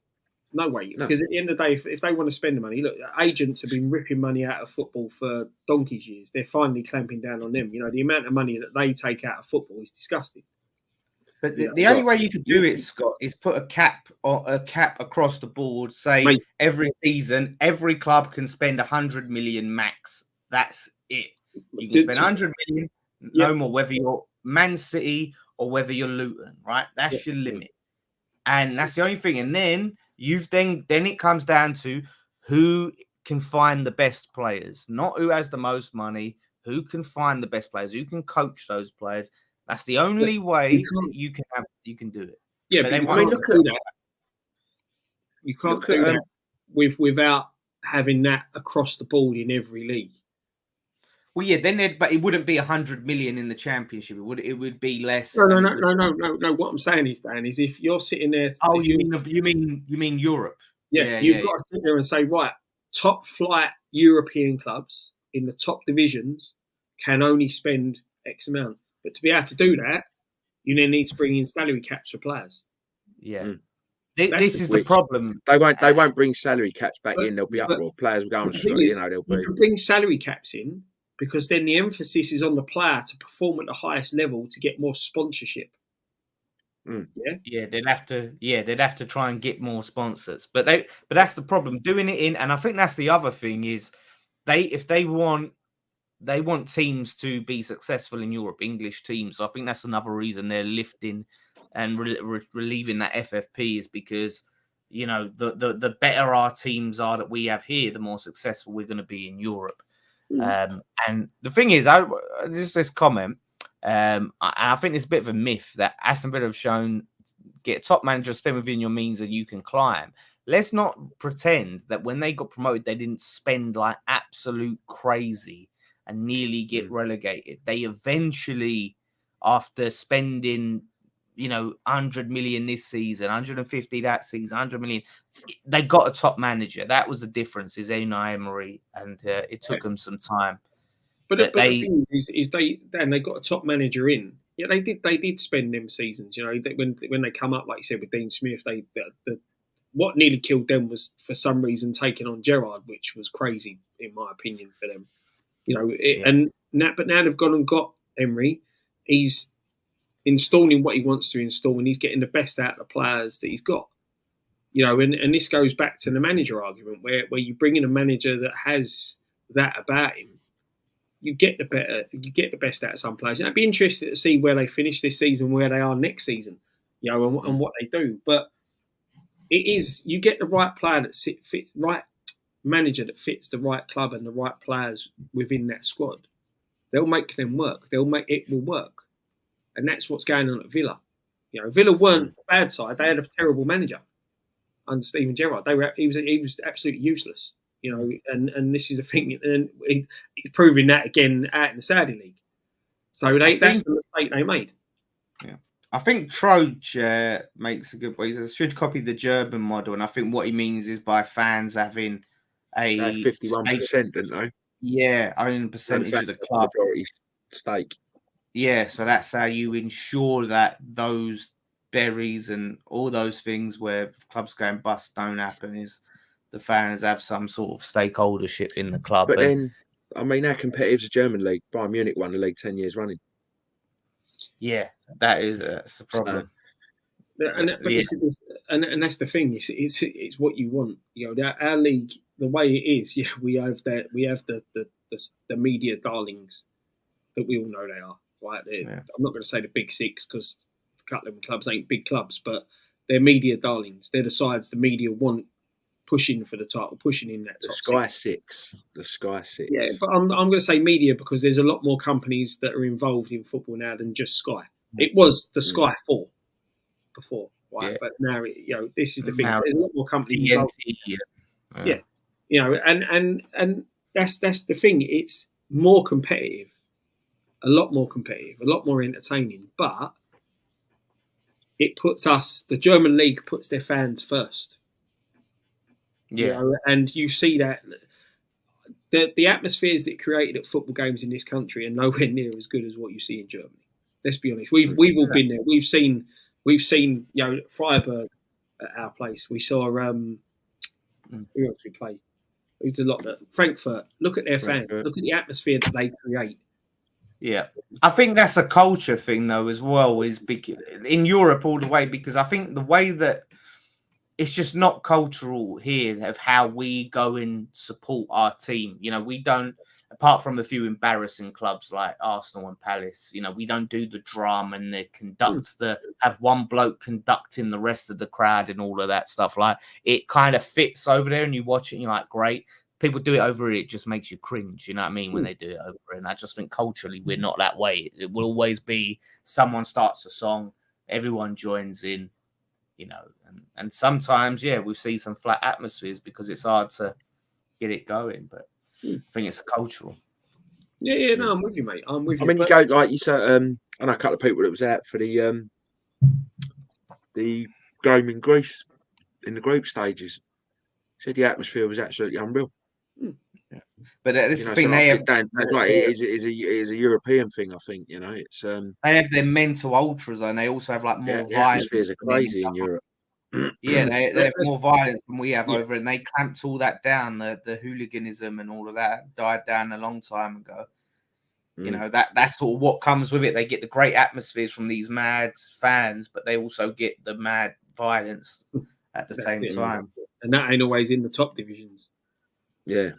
No way. Because at the end of the day, if they want to spend the money, look, agents have been ripping money out of football for donkey's years. They're finally clamping down on them. The amount of money that they take out of football is disgusting. But the only way you could do it, Scott, is put a cap across the board. Say every season, every club can spend 100 million max. That's it. You can spend 100 million, no more. Whether you're Man City or whether you're Luton, right? That's your limit, and that's the only thing. And then then it comes down to who can find the best players, not who has the most money. Who can find the best players? Who can coach those players? That's the only way you can do it. Yeah, but you can't do that without having that across the board in every league. Well, yeah, but it wouldn't be 100 million in the Championship. It would be less. No. What I'm saying is, Dan, is if you're sitting there. Oh, you mean Europe? Yeah, you've got to sit there and say, right, top flight European clubs in the top divisions can only spend X amount. But to be able to do that, you then need to bring in salary caps for players. Yeah. This is the problem. They won't bring salary caps back in. There'll be uproar. Players will go on strike. You can bring salary caps in because then the emphasis is on the player to perform at the highest level to get more sponsorship. Yeah, they'd have to try and get more sponsors. But that's the problem. Doing it in, and I think that's the other thing is if they want teams to be successful in Europe, English teams. So I think that's another reason they're lifting and relieving that FFP is because, the better our teams are that we have here, the more successful we're going to be in Europe. And the thing is, just this comment, I think it's a bit of a myth that Aston Villa have shown get a top manager, spend within your means and you can climb. Let's not pretend that when they got promoted, they didn't spend like absolute crazy and nearly get relegated. They eventually, after spending, 100 million this season, 150 that season, 100 million, they got a top manager. That was the difference, is Unai Emery, and it took them some time. But the thing is they got a top manager in. Yeah, they did spend them seasons. When they come up, like you said, with Dean Smith, what nearly killed them was for some reason taking on Gerrard, which was crazy in my opinion for them. But now they've gone and got Emery. He's installing what he wants to install, and he's getting the best out of the players that he's got. And this goes back to the manager argument, where you bring in a manager that has that about him, you get the best out of some players. And I'd be interested to see where they finish this season, where they are next season, and what they do. But it is, you get the right player right manager that fits the right club and the right players within that squad. They'll make them work. It will work. And that's what's going on at Villa. Villa weren't the bad side. They had a terrible manager under Steven Gerrard. He was absolutely useless. And this is the thing. And he's proving that again out in the Saudi League. So that's the mistake they made. Yeah. I think Troge makes a good point. He says, should copy the German model. And I think what he means is by fans having a 51%, didn't they? Yeah, owning a percentage of the club. Stake. Yeah, so that's how you ensure that those berries and all those things where clubs going bust don't happen, is the fans have some sort of stakeholdership in the club. But then, how competitive is the German league? Bayern Munich won the league 10 years running. Yeah, that's the problem. And that's the thing. It's what you want. Our league, the way it is, we have the media darlings that we all know they are. Right? I'm not going to say the big six because a couple of them clubs ain't big clubs, but they're media darlings. They're the sides the media want pushing for the title, pushing in that top six. The Sky Six. Yeah, but I'm going to say media because there's a lot more companies that are involved in football now than just Sky. It was the Sky 4 before, right? Yeah. But now, this is the thing. There's a lot more companies involved. And that's the thing. It's more competitive. A lot more competitive, a lot more entertaining, but it puts the German league puts their fans first. Yeah. And you see that the atmospheres that created at football games in this country are nowhere near as good as what you see in Germany. Let's be honest. We've all been there. We've seen Freiburg at our place. We saw who else we play? Who's a lot. Frankfurt. Look at their fans. Look at the atmosphere that they create. Yeah, I think that's a culture thing though as well. Is in Europe all the way, because I think the way that it's just not cultural here of how we go and support our team. You know, we don't, apart from a few embarrassing clubs like Arsenal and Palace, you know, we don't do the drama and have one bloke conducting the rest of the crowd and all of that stuff. Like, it kind of fits over there and you watch it and you're like, great. People do it over here, it just makes you cringe, you know what I mean, when they do it over here. And I just think culturally we're not that way. It will always be someone starts a song, everyone joins in, you know, and sometimes, we see some flat atmospheres because it's hard to get it going, but I think it's cultural. Yeah, no, I'm with you, mate. I'm with you. I mean, you go, like you said, I know a couple of people that was out for the game in Greece in the group stages. Said the atmosphere was absolutely unreal. But this thing they have, it is a European thing. I think, you know, it's they have their mental ultras, and they also have like more violence. Atmospheres are crazy in Europe. Yeah, they have more violence than we have over, and they clamped all that down. The hooliganism and all of that died down a long time ago. You know, that's sort of what comes with it. They get the great atmospheres from these mad fans, but they also get the mad violence at the same time. And that ain't always in the top divisions. Yeah.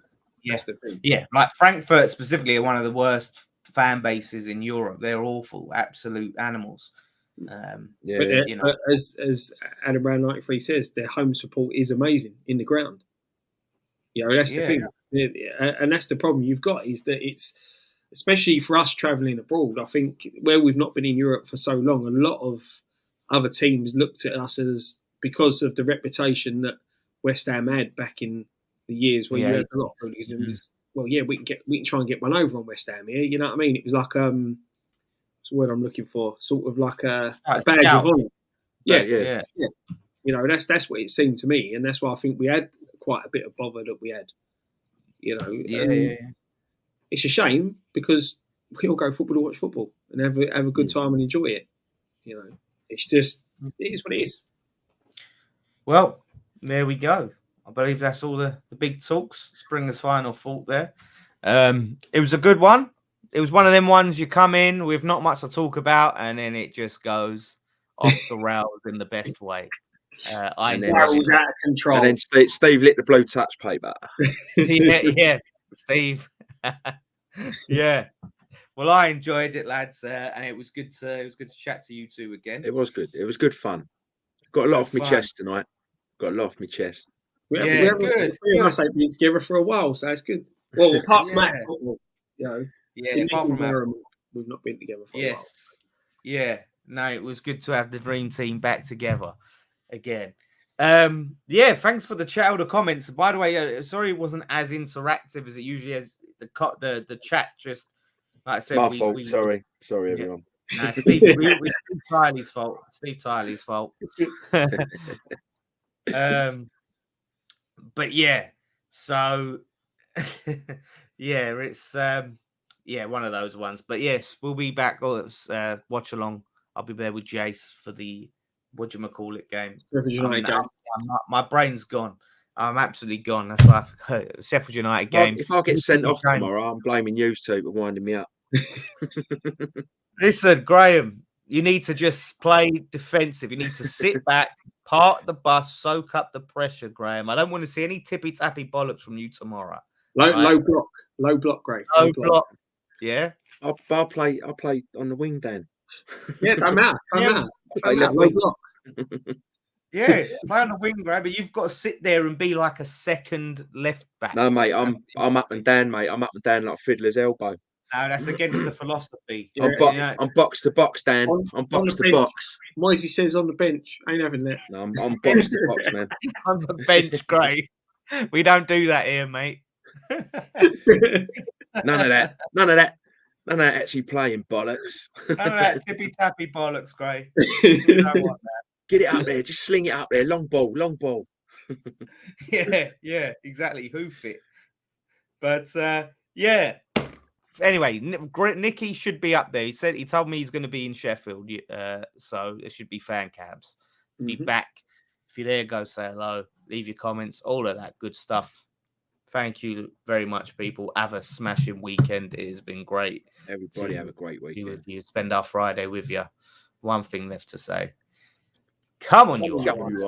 Yes, yeah, like Frankfurt specifically are one of the worst fan bases in Europe. They're awful, absolute animals. But as Adam Brown 93 says, their home support is amazing in the ground. You know, that's the thing, and that's the problem you've got, is that it's, especially for us travelling abroad, I think where we've not been in Europe for so long, a lot of other teams looked at us as, because of the reputation that West Ham had back in the years where you had a lot of hooliganism, was, we can try and get one over on West Ham here. You know what I mean? It was like what's the word I'm looking for? Sort of like a badge of honour. Yeah. You know, that's what it seemed to me, and that's why I think we had quite a bit of bother that we had. You know, it's a shame because we all go football to watch football and have a good time and enjoy it. You know, it's just, it is what it is. Well, there we go. I believe that's all the big talks. Springer's final thought there. It was a good one. It was one of them ones you come in with not much to talk about, and then it just goes off the rails in the best way. Spirals out of control. And then Steve lit the blue touch paper. yeah, Steve. Yeah. Well, I enjoyed it, lads, and it was good to chat to you two again. It was good. It was good fun. Got a lot off my chest tonight. Got a lot off my chest. We haven't good. Three of us ain't been together for a while, so that's good. Well, apart from that, you know, apart from that, we've not been together for a while. Yeah. No, it was good to have the dream team back together again. Thanks for the chat, all the comments. By the way, sorry it wasn't as interactive as it usually is. The chat just, like I said, my fault. Sorry, everyone. Nah, Steve Tyler's fault. Steve Tyler's fault. But yeah, so it's one of those ones. But yes, we'll be back. Watch along. I'll be there with Jace for the whatchamacallit game. Sheffield United game. My brain's gone. I'm absolutely gone. That's why Sheffield United game. If I get sent off tomorrow, I'm blaming you two for winding me up. Listen, Graham, you need to just play defensive. You need to sit back, park the bus, soak up the pressure, Graham. I don't want to see any tippy-tappy bollocks from you tomorrow. Low block, Graham. Low block. Yeah. I'll play on the wing then. Yeah, don't matter. Low block. Yeah, play on the wing, Graham, but you've got to sit there and be like a second left back. No, mate, I'm up and down, mate. I'm up and down like Fiddler's elbow. No, that's against the philosophy. I'm box to box, Dan. I'm box to box. Moisey says on the bench. Ain't having that. No, I'm box to box, man. On the bench, Gray. We don't do that here, mate. None of that. None of that actually playing bollocks. None of that tippy-tappy bollocks, Gray. Get it up there. Just sling it up there. Long ball. Yeah, exactly. Hoof it. But, yeah. Anyway, Nicky should be up there. He told me he's going to be in Sheffield, so there should be fan cabs. Be back If you're there, go say hello, leave your comments, all of that good stuff. Thank you very much, people. Have a smashing weekend. It has been great. Everybody have a great weekend. Be with you. Spend our Friday with you. One thing left to say. Come on, you Irons.